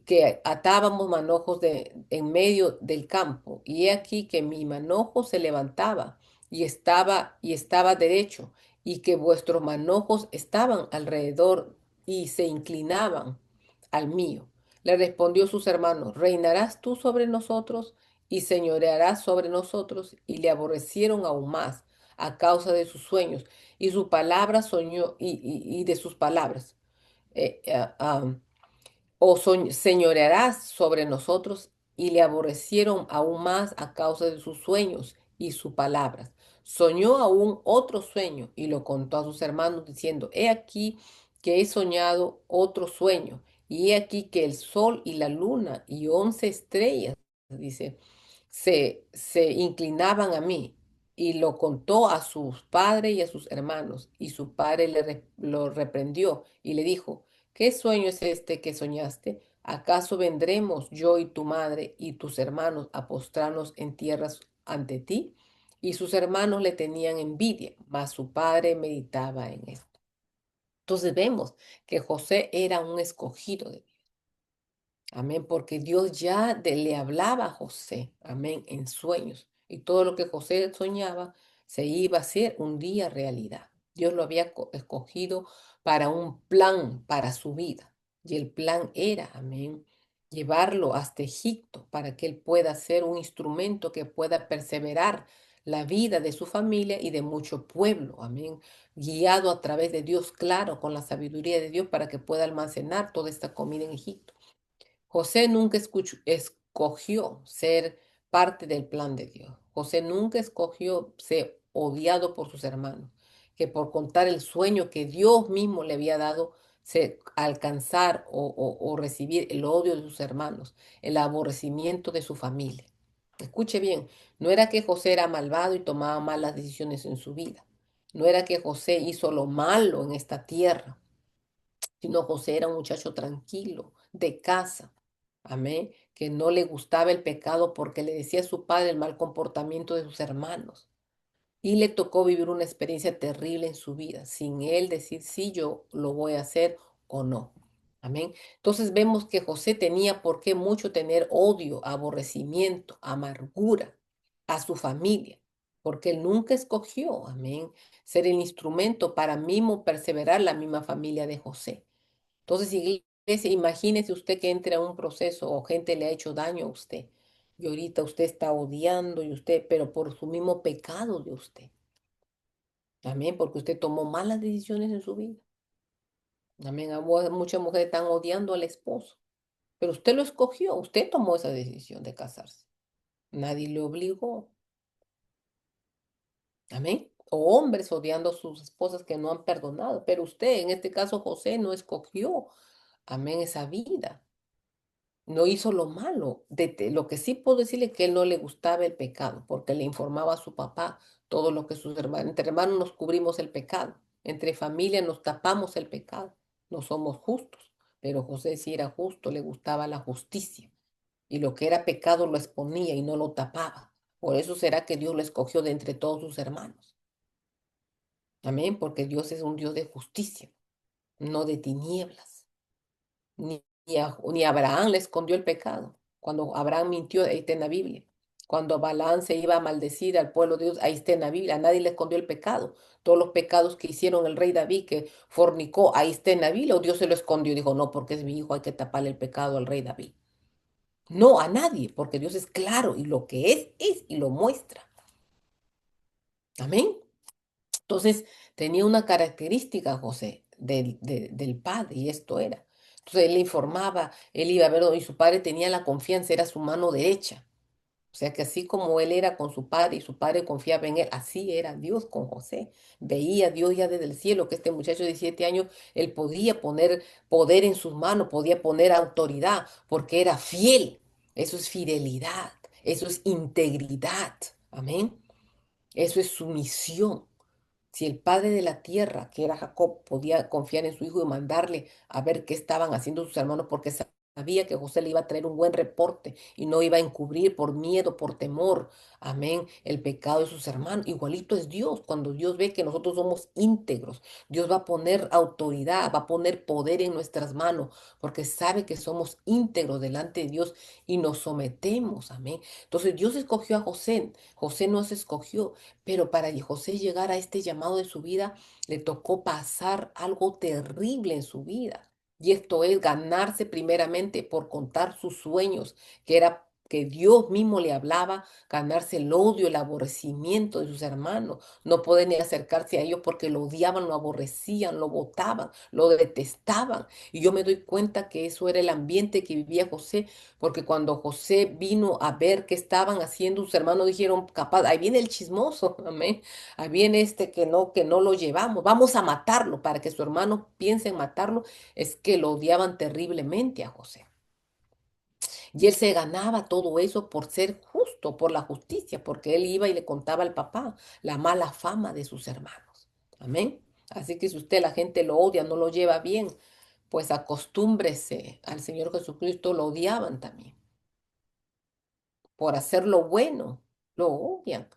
que atábamos manojos en medio del campo, y he aquí que mi manojo se levantaba y estaba derecho, y que vuestros manojos estaban alrededor y se inclinaban al mío. Le respondió sus hermanos, ¿reinarás tú sobre nosotros y señorearás sobre nosotros? Y le aborrecieron aún más a causa de sus sueños y su palabra soñó y de sus palabras. Eh, eh, ah, o señorearás sobre nosotros, y le aborrecieron aún más a causa de sus sueños y sus palabras. Soñó aún otro sueño y lo contó a sus hermanos diciendo, he aquí que he soñado otro sueño, y he aquí que el sol y la luna y 11 estrellas, dice, se inclinaban a mí. Y lo contó a sus padres y a sus hermanos, y su padre lo reprendió y le dijo, ¿qué sueño es este que soñaste? ¿Acaso vendremos yo y tu madre y tus hermanos a postrarnos en tierras ante ti? Y sus hermanos le tenían envidia, mas su padre meditaba en esto. Entonces vemos que José era un escogido de Dios. Amén, porque Dios ya le hablaba a José, amén, en sueños. Y todo lo que José soñaba se iba a hacer un día realidad. Dios lo había escogido para un plan para su vida. Y el plan era, amén, llevarlo hasta Egipto para que él pueda ser un instrumento que pueda perseverar la vida de su familia y de mucho pueblo, amén, guiado a través de Dios, claro, con la sabiduría de Dios para que pueda almacenar toda esta comida en Egipto. José nunca escogió ser parte del plan de Dios. José nunca escogió ser odiado por sus hermanos, que por contar el sueño que Dios mismo le había dado, alcanzar o recibir el odio de sus hermanos, el aborrecimiento de su familia. Escuche bien, no era que José era malvado y tomaba malas decisiones en su vida. No era que José hizo lo malo en esta tierra, sino José era un muchacho tranquilo, de casa, amén, que no le gustaba el pecado porque le decía a su padre el mal comportamiento de sus hermanos. Y le tocó vivir una experiencia terrible en su vida, sin él decir si yo lo voy a hacer o no. Amén. Entonces vemos que José tenía por qué mucho tener odio, aborrecimiento, amargura a su familia, porque él nunca escogió, amén, ser el instrumento para mismo perseverar la misma familia de José. Entonces, iglesia, imagínese usted que entre a un proceso o gente le ha hecho daño a usted. Y ahorita usted está odiando y usted, pero por su mismo pecado de usted. Amén, porque usted tomó malas decisiones en su vida. Amén, muchas mujeres están odiando al esposo, pero usted lo escogió, usted tomó esa decisión de casarse. Nadie le obligó. Amén. O hombres odiando a sus esposas que no han perdonado. Pero usted, en este caso José, no escogió, amén, esa vida. No hizo lo malo. Lo que sí puedo decirle es que él no le gustaba el pecado, porque le informaba a su papá todo lo que sus hermanos, entre hermanos nos cubrimos el pecado, entre familia nos tapamos el pecado, no somos justos. Pero José sí era justo, le gustaba la justicia. Y lo que era pecado lo exponía y no lo tapaba. Por eso será que Dios lo escogió de entre todos sus hermanos. Amén, porque Dios es un Dios de justicia, no de tinieblas. Ni Abraham le escondió el pecado. Cuando Abraham mintió, ahí está en la Biblia. Cuando Balaam se iba a maldecir al pueblo de Dios, ahí está en la Biblia. A nadie le escondió el pecado. Todos los pecados que hicieron el rey David, que fornicó, ahí está en la Biblia. O Dios se lo escondió y dijo, no, porque es mi hijo, hay que taparle el pecado al rey David. No, a nadie, porque Dios es claro y lo que es y lo muestra. Amén. Entonces, tenía una característica, José, del padre, y esto era. Entonces, él le informaba, él iba a ver, y su padre tenía la confianza, era su mano derecha. O sea que así como él era con su padre y su padre confiaba en él, así era Dios con José. Veía a Dios ya desde el cielo que este muchacho de 17 años, él podía poner poder en sus manos, podía poner autoridad, porque era fiel. Eso es fidelidad, eso es integridad. Amén. Eso es sumisión. Si el padre de la tierra, que era Jacob, podía confiar en su hijo y mandarle a ver qué estaban haciendo sus hermanos, porque sabía que José le iba a traer un buen reporte y no iba a encubrir por miedo, por temor, amén, el pecado de sus hermanos. Igualito es Dios, cuando Dios ve que nosotros somos íntegros, Dios va a poner autoridad, va a poner poder en nuestras manos, porque sabe que somos íntegros delante de Dios y nos sometemos, amén. Entonces Dios escogió a José, José no se escogió. Pero para José llegar a este llamado de su vida, le tocó pasar algo terrible en su vida. Y esto es ganarse primeramente por contar sus sueños, que era que Dios mismo le hablaba, ganarse el odio, el aborrecimiento de sus hermanos, no poder ni acercarse a ellos porque lo odiaban, lo aborrecían, lo botaban, lo detestaban. Y yo me doy cuenta que eso era el ambiente que vivía José, porque cuando José vino a ver qué estaban haciendo, sus hermanos dijeron, capaz, ahí viene el chismoso, amén. Ahí viene este que no lo llevamos, vamos a matarlo para que su hermano piense en matarlo. Es que lo odiaban terriblemente a José. Y él se ganaba todo eso por ser justo, por la justicia, porque él iba y le contaba al papá la mala fama de sus hermanos. Amén. Así que si usted la gente lo odia, no lo lleva bien, pues acostúmbrese al Señor Jesucristo, lo odiaban también por hacer lo bueno, lo odian.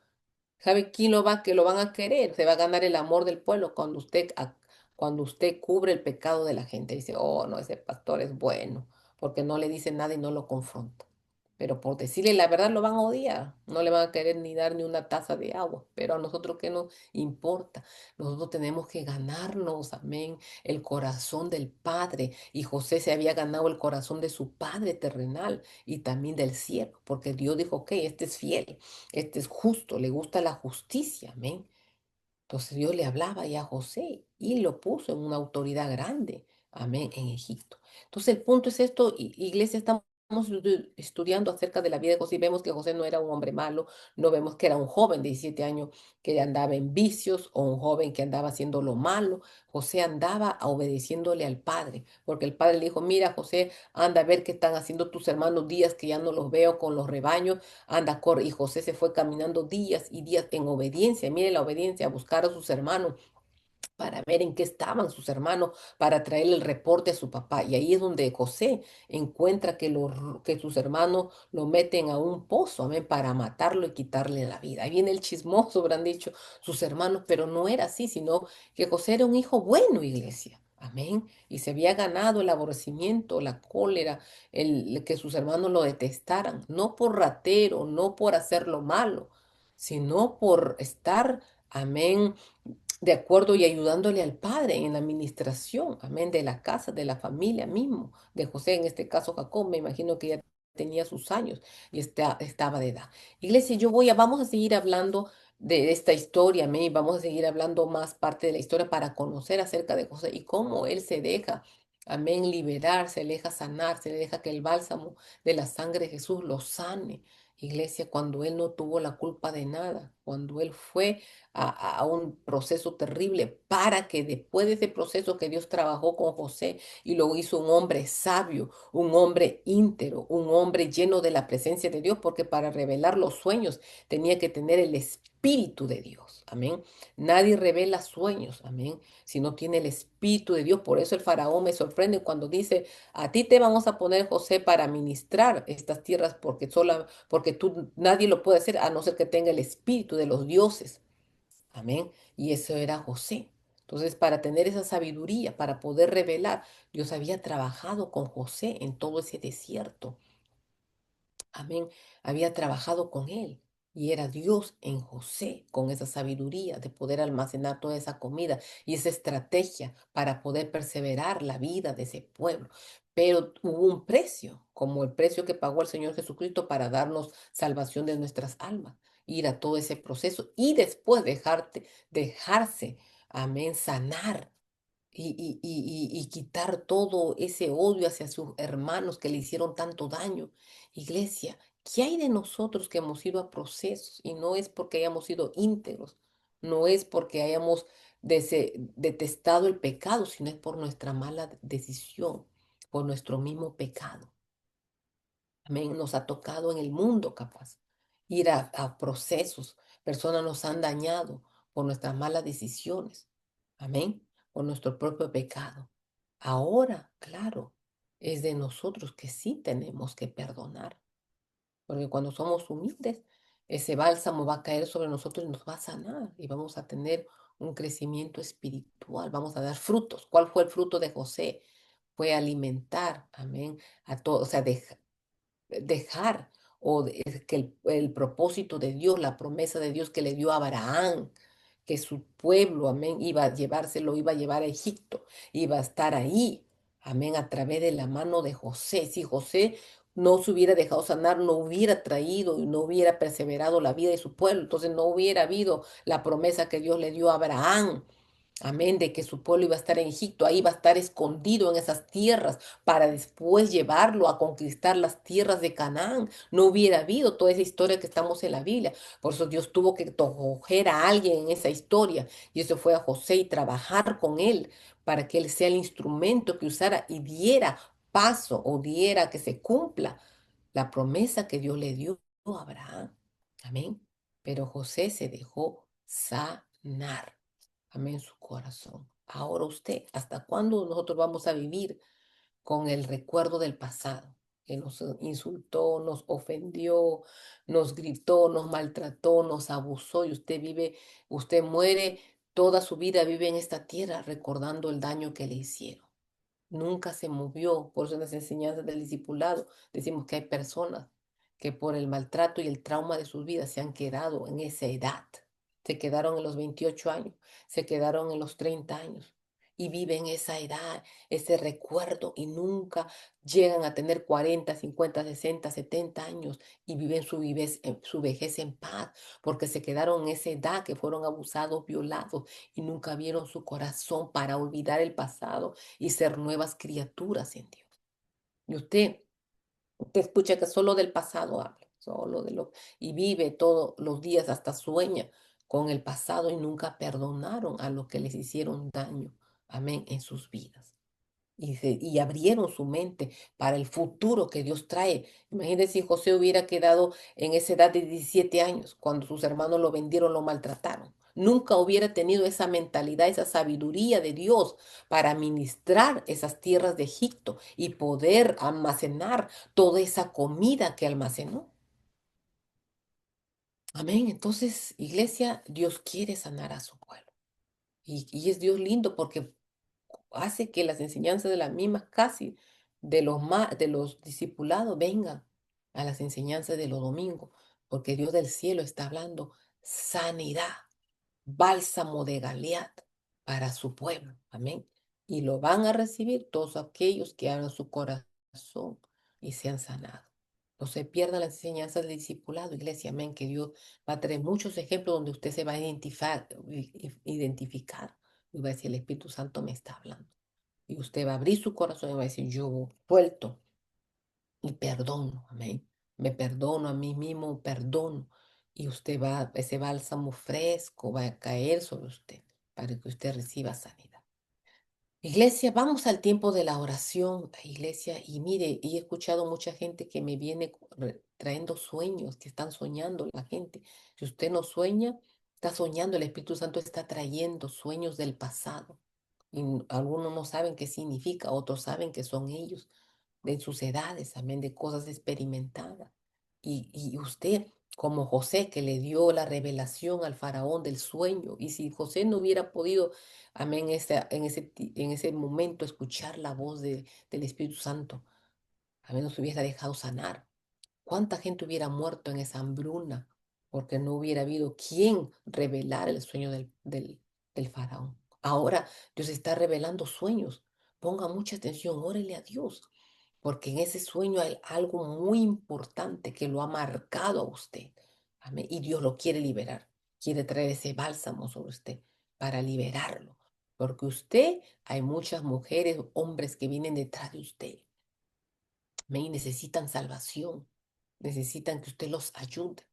¿Sabe quién que lo van a querer? Se va a ganar el amor del pueblo cuando usted cubre el pecado de la gente. Dice, oh, no, ese pastor es bueno, porque no le dice nada y no lo confronta. Pero por decirle la verdad lo van a odiar. No le van a querer ni dar ni una taza de agua. Pero a nosotros qué nos importa. Nosotros tenemos que ganarnos, amén, el corazón del Padre. Y José se había ganado el corazón de su Padre terrenal y también del cielo, porque Dios dijo, ok, este es fiel, este es justo, le gusta la justicia, amén. Entonces Dios le hablaba ya a José y lo puso en una autoridad grande, amén, en Egipto. Entonces el punto es esto, iglesia, estamos estudiando acerca de la vida de José y vemos que José no era un hombre malo, no vemos que era un joven de 17 años que andaba en vicios o un joven que andaba haciendo lo malo. José andaba obedeciéndole al padre, porque el padre le dijo, mira José, anda a ver qué están haciendo tus hermanos días que ya no los veo con los rebaños, anda, corre. Y José se fue caminando días y días en obediencia. Mire la obediencia, a buscar a sus hermanos para ver en qué estaban sus hermanos, para traerle el reporte a su papá. Y ahí es donde José encuentra que sus hermanos lo meten a un pozo, amén, para matarlo y quitarle la vida. Ahí viene el chismoso, habrán dicho sus hermanos, pero no era así, sino que José era un hijo bueno, iglesia. Amén. Y se había ganado el aborrecimiento, la cólera, el que sus hermanos lo detestaran, no por ratero, no por hacer lo malo, sino por estar, amén, de acuerdo y ayudándole al padre en la administración, amén, de la casa, de la familia mismo, de José, en este caso Jacob, me imagino que ya tenía sus años y estaba de edad. Iglesia, vamos a seguir hablando de esta historia, amén, y vamos a seguir hablando más parte de la historia para conocer acerca de José y cómo él se deja, amén, liberar, se le deja sanar, se le deja que el bálsamo de la sangre de Jesús lo sane. Iglesia, cuando él no tuvo la culpa de nada, cuando él fue a un proceso terrible para que después de ese proceso que Dios trabajó con José y lo hizo un hombre sabio, un hombre íntegro, un hombre lleno de la presencia de Dios, porque para revelar los sueños tenía que tener el Espíritu de Dios. Amén. Nadie revela sueños. Amén. Si no tiene el Espíritu de Dios. Por eso el faraón me sorprende cuando dice, a ti te vamos a poner, José, para administrar estas tierras, porque tú nadie lo puede hacer a no ser que tenga el espíritu de los dioses. Amén. Y eso era José. Entonces, para tener esa sabiduría, para poder revelar, Dios había trabajado con José en todo ese desierto. Amén. Había trabajado con él. Y era Dios en José con esa sabiduría de poder almacenar toda esa comida y esa estrategia para poder perseverar la vida de ese pueblo. Pero hubo un precio, como el precio que pagó el Señor Jesucristo para darnos salvación de nuestras almas, ir a todo ese proceso y después dejarse, amén, sanar y quitar todo ese odio hacia sus hermanos que le hicieron tanto daño. Iglesia, ¿qué hay de nosotros que hemos ido a procesos? Y no es porque hayamos sido íntegros, no es porque hayamos detestado el pecado, sino es por nuestra mala decisión, por nuestro mismo pecado. Amén. Nos ha tocado en el mundo, capaz, ir a procesos. Personas nos han dañado por nuestras malas decisiones. Amén. Por nuestro propio pecado. Ahora, claro, es de nosotros que sí tenemos que perdonar. Porque cuando somos humildes, ese bálsamo va a caer sobre nosotros y nos va a sanar. Y vamos a tener un crecimiento espiritual. Vamos a dar frutos. ¿Cuál fue el fruto de José? Fue alimentar, amén, a todos, o sea, dejar es que el propósito de Dios, la promesa de Dios que le dio a Abraham, que su pueblo, amén, iba a llevárselo, iba a llevar a Egipto, iba a estar ahí, amén, a través de la mano de José. Si José no se hubiera dejado sanar, no hubiera traído y no hubiera perseverado la vida de su pueblo, entonces no hubiera habido la promesa que Dios le dio a Abraham. Amén, de que su pueblo iba a estar en Egipto, ahí va a estar escondido en esas tierras para después llevarlo a conquistar las tierras de Canaán. No hubiera habido toda esa historia que estamos en la Biblia. Por eso Dios tuvo que escoger a alguien en esa historia y eso fue a José y trabajar con él para que él sea el instrumento que usara y diera paso o diera que se cumpla la promesa que Dios le dio a Abraham. Amén. Pero José se dejó sanar. Amén, su corazón. Ahora usted, ¿hasta cuándo nosotros vamos a vivir con el recuerdo del pasado? Que nos insultó, nos ofendió, nos gritó, nos maltrató, nos abusó y usted muere, toda su vida vive en esta tierra recordando el daño que le hicieron. Nunca se movió. Por eso en las enseñanzas del discipulado decimos que hay personas que por el maltrato y el trauma de sus vidas se han quedado en esa edad. Se quedaron en los 28 años, se quedaron en los 30 años y viven esa edad, ese recuerdo y nunca llegan a tener 40, 50, 60, 70 años y viven su vejez en paz porque se quedaron en esa edad que fueron abusados, violados y nunca vieron su corazón para olvidar el pasado y ser nuevas criaturas en Dios. Y usted escucha que solo del pasado habla, y vive todos los días, hasta sueña con el pasado y nunca perdonaron a los que les hicieron daño, amén, en sus vidas y abrieron su mente para el futuro que Dios trae. Imagínense si José hubiera quedado en esa edad de 17 años, cuando sus hermanos lo vendieron, lo maltrataron. Nunca hubiera tenido esa mentalidad, esa sabiduría de Dios para administrar esas tierras de Egipto y poder almacenar toda esa comida que almacenó. Amén. Entonces, iglesia, Dios quiere sanar a su pueblo. Y es Dios lindo porque hace que las enseñanzas de las mismas casi de los discipulados vengan a las enseñanzas de los domingos, porque Dios del cielo está hablando sanidad, bálsamo de Galeat para su pueblo. Amén. Y lo van a recibir todos aquellos que abran su corazón y sean sanados. No se pierdan las enseñanzas del discipulado, iglesia. Amén. Que Dios va a traer muchos ejemplos donde usted se va a identificar y va a decir, el Espíritu Santo me está hablando. Y usted va a abrir su corazón y va a decir, yo suelto y perdono. Amén. Me perdono a mí mismo, perdono. Y usted va, ese bálsamo fresco va a caer sobre usted para que usted reciba sanidad. Iglesia, vamos al tiempo de la oración, iglesia, y mire, y he escuchado mucha gente que me viene trayendo sueños, que están soñando la gente. Si usted no sueña, está soñando, el Espíritu Santo está trayendo sueños del pasado. Y algunos no saben qué significa, otros saben que son ellos, de sus edades, amén, de cosas experimentadas. Y usted, como José, que le dio la revelación al faraón del sueño, y si José no hubiera podido, amén, en ese momento escuchar la voz del Espíritu Santo, amén, nos hubiera dejado sanar. ¿Cuánta gente hubiera muerto en esa hambruna porque no hubiera habido quien revelar el sueño del faraón? Ahora Dios está revelando sueños. Ponga mucha atención, órele a Dios, porque en ese sueño hay algo muy importante que lo ha marcado a usted. Amén. Y Dios lo quiere liberar. Quiere traer ese bálsamo sobre usted para liberarlo. Porque usted, hay muchas mujeres, hombres que vienen detrás de usted. Amén. Y necesitan salvación. Necesitan que usted los ayude.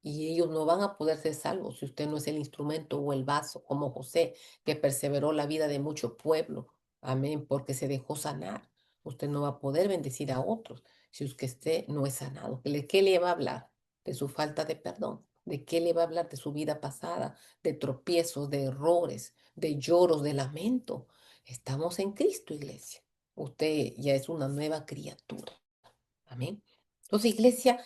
Y ellos no van a poder ser salvos si usted no es el instrumento o el vaso, como José, que perseveró la vida de mucho pueblo. Amén, porque se dejó sanar. Usted no va a poder bendecir a otros si usted no es sanado. ¿De qué le va a hablar? De su falta de perdón. ¿De qué le va a hablar? De su vida pasada, de tropiezos, de errores, de lloros, de lamento. Estamos en Cristo, iglesia. Usted ya es una nueva criatura. Amén. Entonces, iglesia,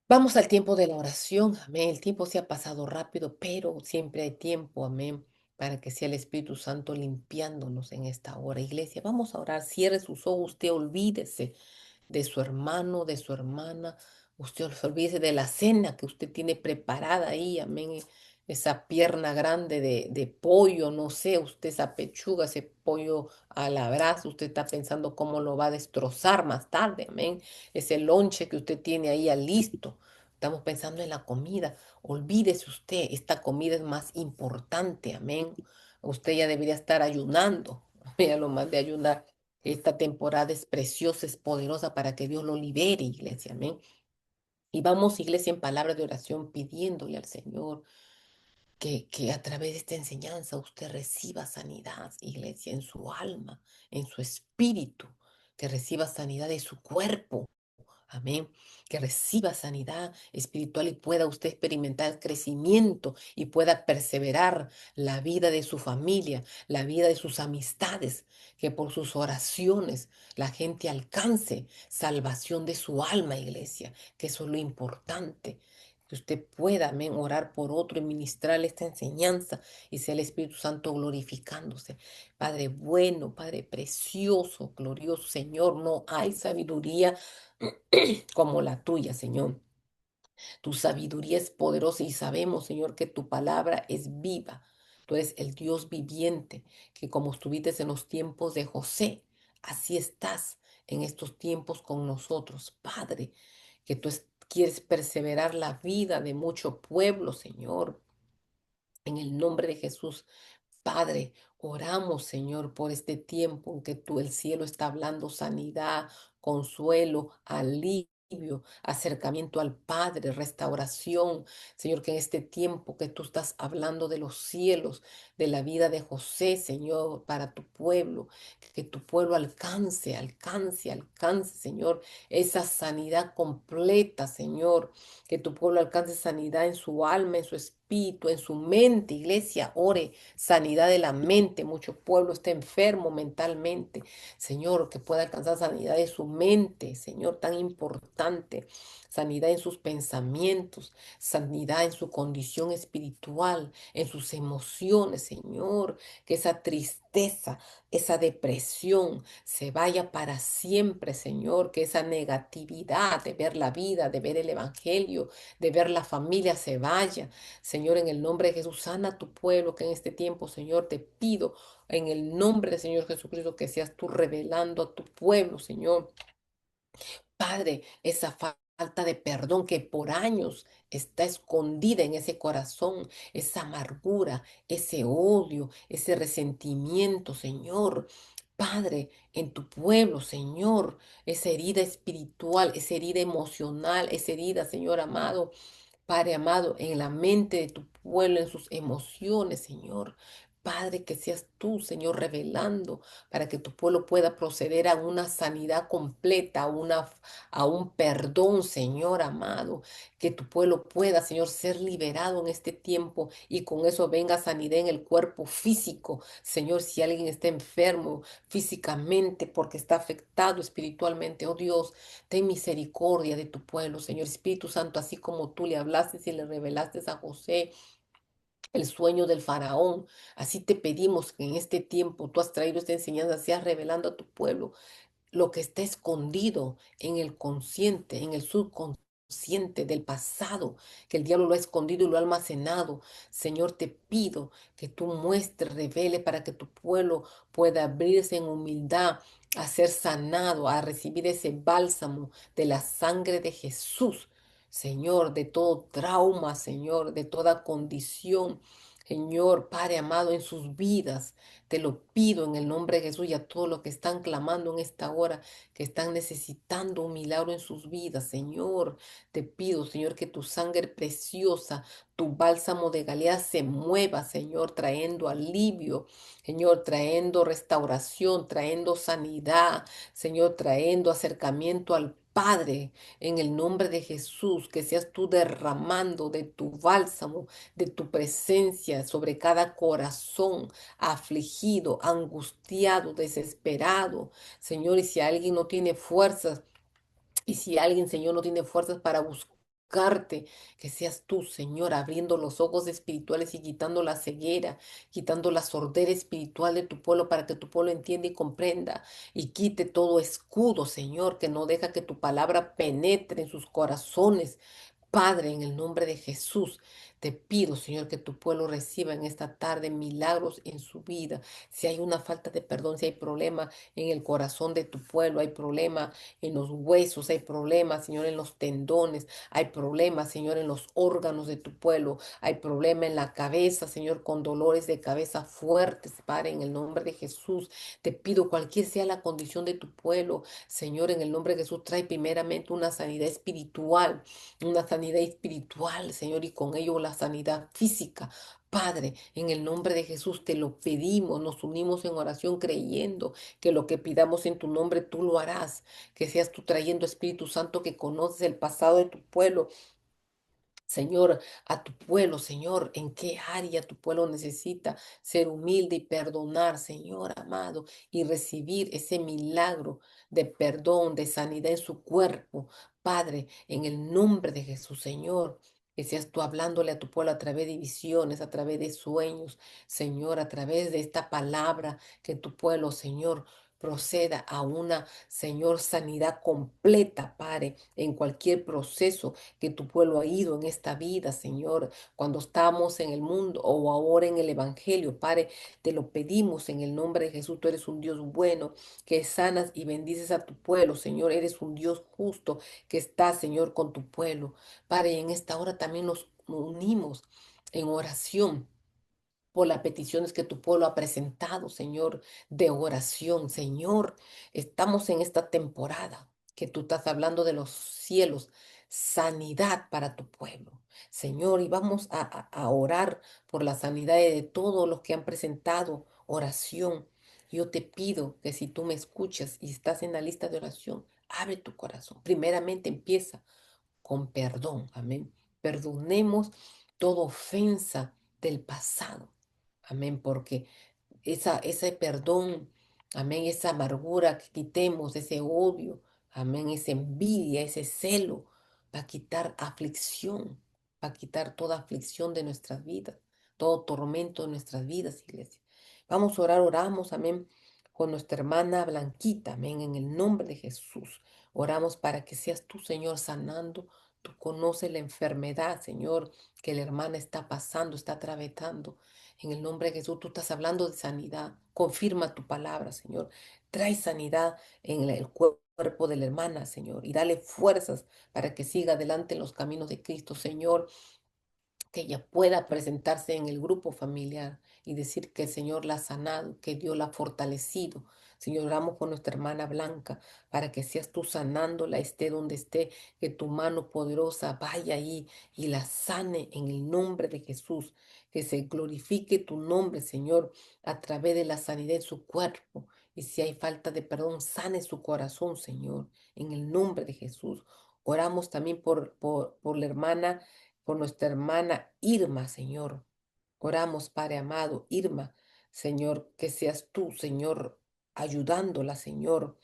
vamos al tiempo de la oración, amén. El tiempo se ha pasado rápido, pero siempre hay tiempo, amén, para que sea el Espíritu Santo limpiándonos en esta hora. Iglesia, vamos a orar. Cierre sus ojos, usted olvídese de su hermano, de su hermana. Usted se olvide de la cena que usted tiene preparada ahí, amén. Esa pierna grande de pollo, no sé, usted esa pechuga, ese pollo a la brasa, usted está pensando cómo lo va a destrozar más tarde, amén. Ese lonche que usted tiene ahí al listo. Estamos pensando en la comida. Olvídese usted, esta comida es más importante, amén. Usted ya debería estar ayunando. Ya lo más de ayunar. Esta temporada es preciosa, es poderosa para que Dios lo libere, iglesia. Amén. Y vamos, iglesia, en palabra de oración pidiéndole al Señor que a través de esta enseñanza usted reciba sanidad, iglesia, en su alma, en su espíritu, que reciba sanidad de su cuerpo. Amén. Que reciba sanidad espiritual y pueda usted experimentar crecimiento y pueda perseverar la vida de su familia, la vida de sus amistades, que por sus oraciones la gente alcance salvación de su alma, iglesia, que eso es lo importante. Que usted pueda, amén, orar por otro y ministrarle esta enseñanza y sea el Espíritu Santo glorificándose. Padre bueno, Padre precioso, glorioso Señor, no hay sabiduría como la tuya, Señor. Tu sabiduría es poderosa y sabemos, Señor, que tu palabra es viva. Tú eres el Dios viviente, que como estuviste en los tiempos de José, así estás en estos tiempos con nosotros, Padre, que quieres perseverar la vida de mucho pueblo, Señor. En el nombre de Jesús, Padre, oramos, Señor, por este tiempo en que tú, el cielo, está hablando sanidad, consuelo, alivio, acercamiento al Padre, restauración. Señor, que en este tiempo que tú estás hablando de los cielos, de la vida de José, Señor, para tu pueblo, que tu pueblo alcance, Señor, esa sanidad completa, Señor, que tu pueblo alcance sanidad en su alma, en su espíritu, en su mente. Iglesia, ore sanidad de la mente. Mucho pueblo está enfermo mentalmente. Señor, que pueda alcanzar sanidad de su mente, Señor, tan importante. Sanidad en sus pensamientos, sanidad en su condición espiritual, en sus emociones, Señor. Que esa tristeza, esa depresión se vaya para siempre, Señor. Que esa negatividad de ver la vida, de ver el Evangelio, de ver la familia se vaya. Señor, en el nombre de Jesús, sana a tu pueblo que en este tiempo, Señor, te pido en el nombre del Señor Jesucristo que seas tú revelando a tu pueblo, Señor. Padre, esa falta de perdón que por años está escondida en ese corazón, esa amargura, ese odio, ese resentimiento, Señor. Padre, en tu pueblo, Señor, esa herida espiritual, esa herida emocional, esa herida, Señor amado, Padre amado, en la mente de tu pueblo, en sus emociones, Señor. Padre, que seas tú, Señor, revelando para que tu pueblo pueda proceder a una sanidad completa, a un perdón, Señor amado. Que tu pueblo pueda, Señor, ser liberado en este tiempo y con eso venga sanidad en el cuerpo físico. Señor, si alguien está enfermo físicamente porque está afectado espiritualmente, oh Dios. Ten misericordia de tu pueblo, Señor Espíritu Santo, así como tú le hablaste y le revelaste a José el sueño del faraón. Así te pedimos que en este tiempo tú has traído esta enseñanza, seas revelando a tu pueblo lo que está escondido en el consciente, en el subconsciente del pasado, que el diablo lo ha escondido y lo ha almacenado. Señor, te pido que tú muestres, revele para que tu pueblo pueda abrirse en humildad a ser sanado, a recibir ese bálsamo de la sangre de Jesús. Señor, de todo trauma, Señor, de toda condición. Señor, Padre amado, en sus vidas. Te lo pido en el nombre de Jesús y a todos los que están clamando en esta hora, que están necesitando un milagro en sus vidas, Señor. Te pido, Señor, que tu sangre preciosa, tu bálsamo de Galea se mueva, Señor, trayendo alivio, Señor, trayendo restauración, trayendo sanidad, Señor, trayendo acercamiento al Padre, en el nombre de Jesús, que seas tú derramando de tu bálsamo, de tu presencia sobre cada corazón afligido, angustiado, desesperado. Señor, y si alguien no tiene fuerzas, y si alguien, Señor, no tiene fuerzas para buscarte, que seas tú, Señor, abriendo los ojos espirituales y quitando la ceguera, quitando la sordera espiritual de tu pueblo para que tu pueblo entienda y comprenda y quite todo escudo, Señor, que no deja que tu palabra penetre en sus corazones. Padre, en el nombre de Jesús, te pido, Señor, que tu pueblo reciba en esta tarde milagros en su vida. Si hay una falta de perdón, si hay problema en el corazón de tu pueblo, hay problema en los huesos, hay problemas, Señor, en los tendones, hay problemas, Señor, en los órganos de tu pueblo, hay problema en la cabeza, Señor, con dolores de cabeza fuertes, Padre, en el nombre de Jesús. Te pido, cualquier sea la condición de tu pueblo, Señor, en el nombre de Jesús, trae primeramente una sanidad espiritual, Señor, y con ello la sanidad física. Padre, en el nombre de Jesús te lo pedimos, nos unimos en oración creyendo que lo que pidamos en tu nombre tú lo harás, que seas tú trayendo Espíritu Santo que conoces el pasado de tu pueblo, Señor, a tu pueblo, Señor, en qué área tu pueblo necesita ser humilde y perdonar, Señor amado, y recibir ese milagro de perdón, de sanidad en su cuerpo. Padre, en el nombre de Jesús, Señor, que seas tú hablándole a tu pueblo a través de visiones, a través de sueños, Señor, a través de esta palabra, que tu pueblo, Señor, proceda a una, Señor, sanidad completa, Padre, en cualquier proceso que tu pueblo ha ido en esta vida, Señor, cuando estamos en el mundo o ahora en el Evangelio, Padre, te lo pedimos en el nombre de Jesús. Tú eres un Dios bueno, que sanas y bendices a tu pueblo, Señor. Eres un Dios justo que está, Señor, con tu pueblo. Padre, y en esta hora también nos unimos en oración por las peticiones que tu pueblo ha presentado, Señor, de oración. Señor, estamos en esta temporada que tú estás hablando de los cielos, sanidad para tu pueblo, Señor, y vamos a orar por la sanidad de todos los que han presentado oración. Yo te pido que si tú me escuchas y estás en la lista de oración, abre tu corazón. Primeramente empieza con perdón. Amén. Perdonemos toda ofensa del pasado. Amén. Porque ese perdón, amén, esa amargura que quitemos, ese odio, amén, esa envidia, ese celo, va a quitar aflicción, va a quitar toda aflicción de nuestras vidas, todo tormento de nuestras vidas, iglesia. Vamos a orar, oramos, amén, con nuestra hermana Blanquita, amén, en el nombre de Jesús. Oramos para que seas tú, Señor, sanando. Tú conoces la enfermedad, Señor, que la hermana está pasando, está atravesando. En el nombre de Jesús, tú estás hablando de sanidad. Confirma tu palabra, Señor. Trae sanidad en el cuerpo de la hermana, Señor, y dale fuerzas para que siga adelante en los caminos de Cristo, Señor, que ella pueda presentarse en el grupo familiar y decir que el Señor la ha sanado, que Dios la ha fortalecido. Señor, oramos por nuestra hermana Blanca, para que seas tú sanándola, esté donde esté, que tu mano poderosa vaya ahí y la sane en el nombre de Jesús. Que se glorifique tu nombre, Señor, a través de la sanidad en su cuerpo. Y si hay falta de perdón, sane su corazón, Señor, en el nombre de Jesús. Oramos también por la hermana, por nuestra hermana Irma, Señor. Oramos, Padre amado, Irma, Señor, que seas tú, Señor, ayudándola, Señor,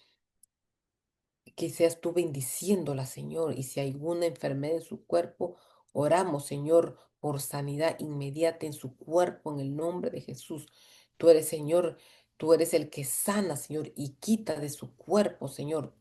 que seas tú bendiciéndola, Señor. Y si hay alguna enfermedad en su cuerpo, oramos, Señor, por sanidad inmediata en su cuerpo, en el nombre de Jesús. Tú eres, Señor, tú eres el que sana, Señor, y quita de su cuerpo, Señor,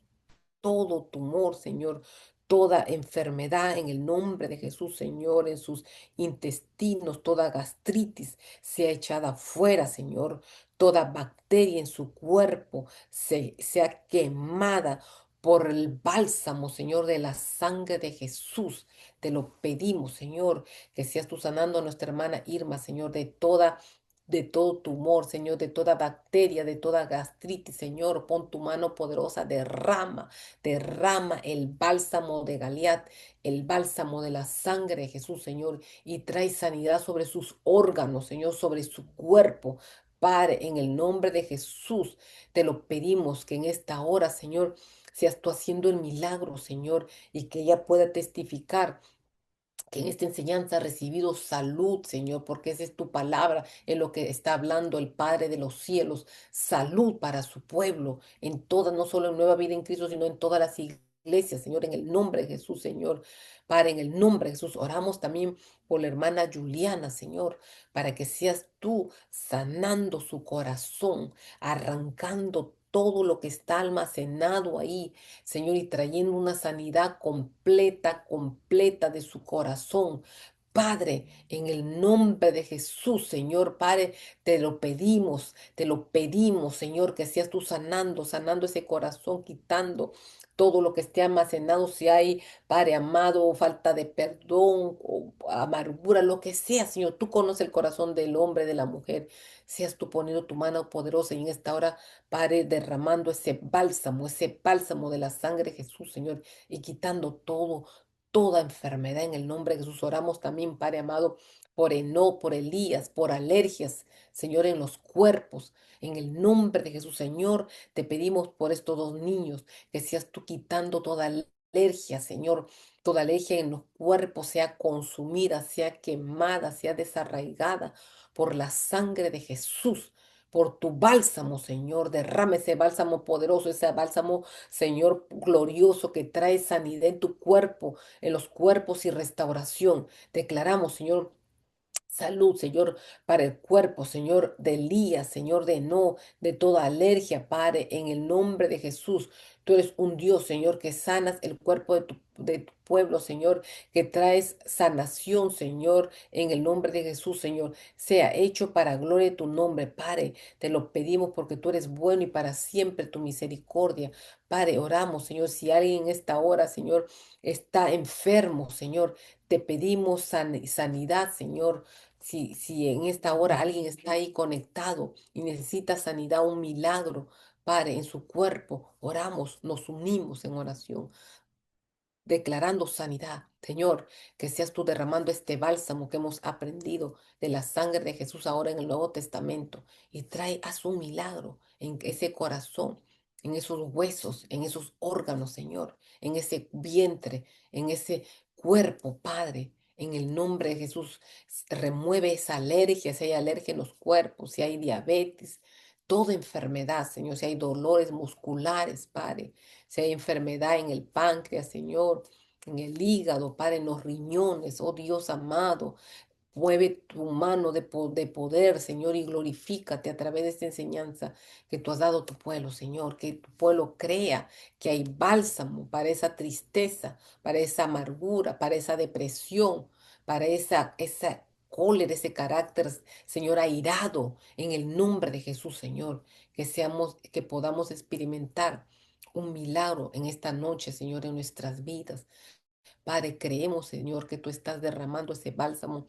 todo tumor, Señor, toda enfermedad en el nombre de Jesús, Señor, en sus intestinos, toda gastritis sea echada fuera, Señor, toda bacteria en su cuerpo sea quemada por el bálsamo, Señor, de la sangre de Jesús. Te lo pedimos, Señor, que seas tú sanando a nuestra hermana Irma, Señor, de todo tumor, Señor, de toda bacteria, de toda gastritis, Señor, pon tu mano poderosa, derrama el bálsamo de Galiat, el bálsamo de la sangre de Jesús, Señor, y trae sanidad sobre sus órganos, Señor, sobre su cuerpo. Padre, en el nombre de Jesús, te lo pedimos que en esta hora, Señor, seas tú haciendo el milagro, Señor, y que ella pueda testificar que en esta enseñanza ha recibido salud, Señor, porque esa es tu palabra, es lo que está hablando el Padre de los cielos, salud para su pueblo, en toda, no solo en Nueva Vida en Cristo, sino en todas las iglesias, Señor, en el nombre de Jesús, Señor. Padre, en el nombre de Jesús, oramos también por la hermana Juliana, Señor, para que seas tú sanando su corazón, arrancando todo lo que está almacenado ahí, Señor, y trayendo una sanidad completa, completa de su corazón. Padre, en el nombre de Jesús, Señor, Padre, te lo pedimos, Señor, que seas tú sanando, sanando ese corazón, quitando todo lo que esté almacenado, si hay, Padre amado, falta de perdón o amargura, lo que sea, Señor, tú conoces el corazón del hombre, de la mujer, seas tú poniendo tu mano poderosa y en esta hora Padre, derramando ese bálsamo de la sangre de Jesús, Señor, y quitando todo, toda enfermedad en el nombre de Jesús. Oramos también, Padre amado, por Eno, por Elías, por alergias, Señor, en los cuerpos. En el nombre de Jesús, Señor, te pedimos por estos dos niños, que seas tú quitando toda alergia, Señor, toda alergia en los cuerpos sea consumida, sea quemada, sea desarraigada por la sangre de Jesús por tu bálsamo, Señor. Derrame ese bálsamo poderoso, ese bálsamo, Señor, glorioso que trae sanidad en tu cuerpo, en los cuerpos y restauración. Declaramos, Señor, salud, Señor, para el cuerpo, Señor, de Elías, Señor, de no, de toda alergia, Padre, en el nombre de Jesús. Tú eres un Dios, Señor, que sanas el cuerpo de tu pueblo, Señor, que traes sanación, Señor, en el nombre de Jesús, Señor. Sea hecho para gloria de tu nombre, Padre. Te lo pedimos porque tú eres bueno y para siempre tu misericordia. Padre, oramos, Señor, si alguien en esta hora, Señor, está enfermo, Señor, te pedimos sanidad, Señor. Si en esta hora alguien está ahí conectado y necesita sanidad, un milagro, Padre, en su cuerpo, oramos, nos unimos en oración declarando sanidad. Señor, que seas tú derramando este bálsamo que hemos aprendido de la sangre de Jesús ahora en el Nuevo Testamento y haz un milagro en ese corazón, en esos huesos, en esos órganos, Señor, en ese vientre, en ese cuerpo, Padre. En el nombre de Jesús, remueve esa alergia, si hay alergia en los cuerpos, si hay diabetes, toda enfermedad, Señor, si hay dolores musculares, Padre, si hay enfermedad en el páncreas, Señor, en el hígado, Padre, en los riñones, oh Dios amado, mueve tu mano de poder, Señor, y glorifícate a través de esta enseñanza que tú has dado a tu pueblo, Señor, que tu pueblo crea que hay bálsamo para esa tristeza, para esa amargura, para esa depresión, para esa cólera, ese carácter, Señor, airado, en el nombre de Jesús, Señor, que podamos experimentar un milagro en esta noche, Señor, en nuestras vidas. Padre, creemos, Señor, que tú estás derramando ese bálsamo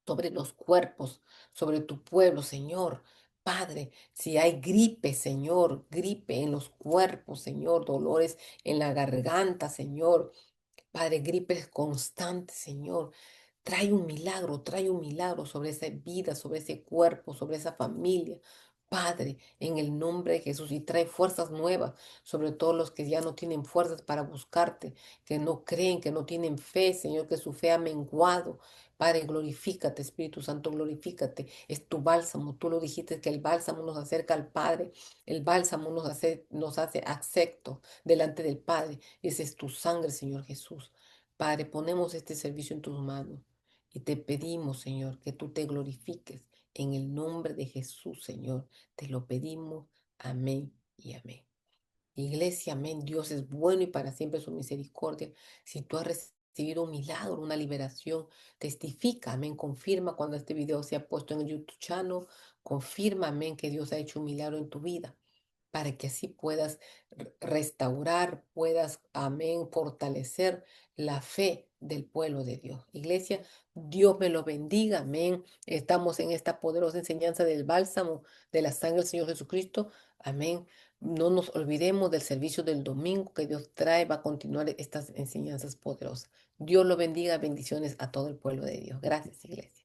sobre los cuerpos, sobre tu pueblo, Señor. Padre, si hay gripe, Señor, gripe en los cuerpos, Señor, dolores en la garganta, Señor, Padre, gripes constantes, Señor. Trae un milagro sobre esa vida, sobre ese cuerpo, sobre esa familia. Padre, en el nombre de Jesús, y trae fuerzas nuevas sobre todos los que ya no tienen fuerzas para buscarte, que no creen, que no tienen fe, Señor, que su fe ha menguado. Padre, glorifícate, Espíritu Santo, glorifícate. Es tu bálsamo. Tú lo dijiste que el bálsamo nos acerca al Padre. El bálsamo nos hace acepto delante del Padre. Esa es tu sangre, Señor Jesús. Padre, ponemos este servicio en tus manos. Y te pedimos, Señor, que tú te glorifiques en el nombre de Jesús, Señor. Te lo pedimos. Amén y amén. Iglesia, amén. Dios es bueno y para siempre su misericordia. Si tú has recibido un milagro, una liberación, testifica, amén. Confirma cuando este video sea puesto en el YouTube channel. Confirma, amén, que Dios ha hecho un milagro en tu vida para que así puedas restaurar, puedas, amén, fortalecer la fe del pueblo de Dios. Iglesia, Dios me lo bendiga, amén. Estamos en esta poderosa enseñanza del bálsamo de la sangre del Señor Jesucristo, amén. No nos olvidemos del servicio del domingo que Dios trae, va a continuar estas enseñanzas poderosas. Dios lo bendiga, bendiciones a todo el pueblo de Dios. Gracias, iglesia.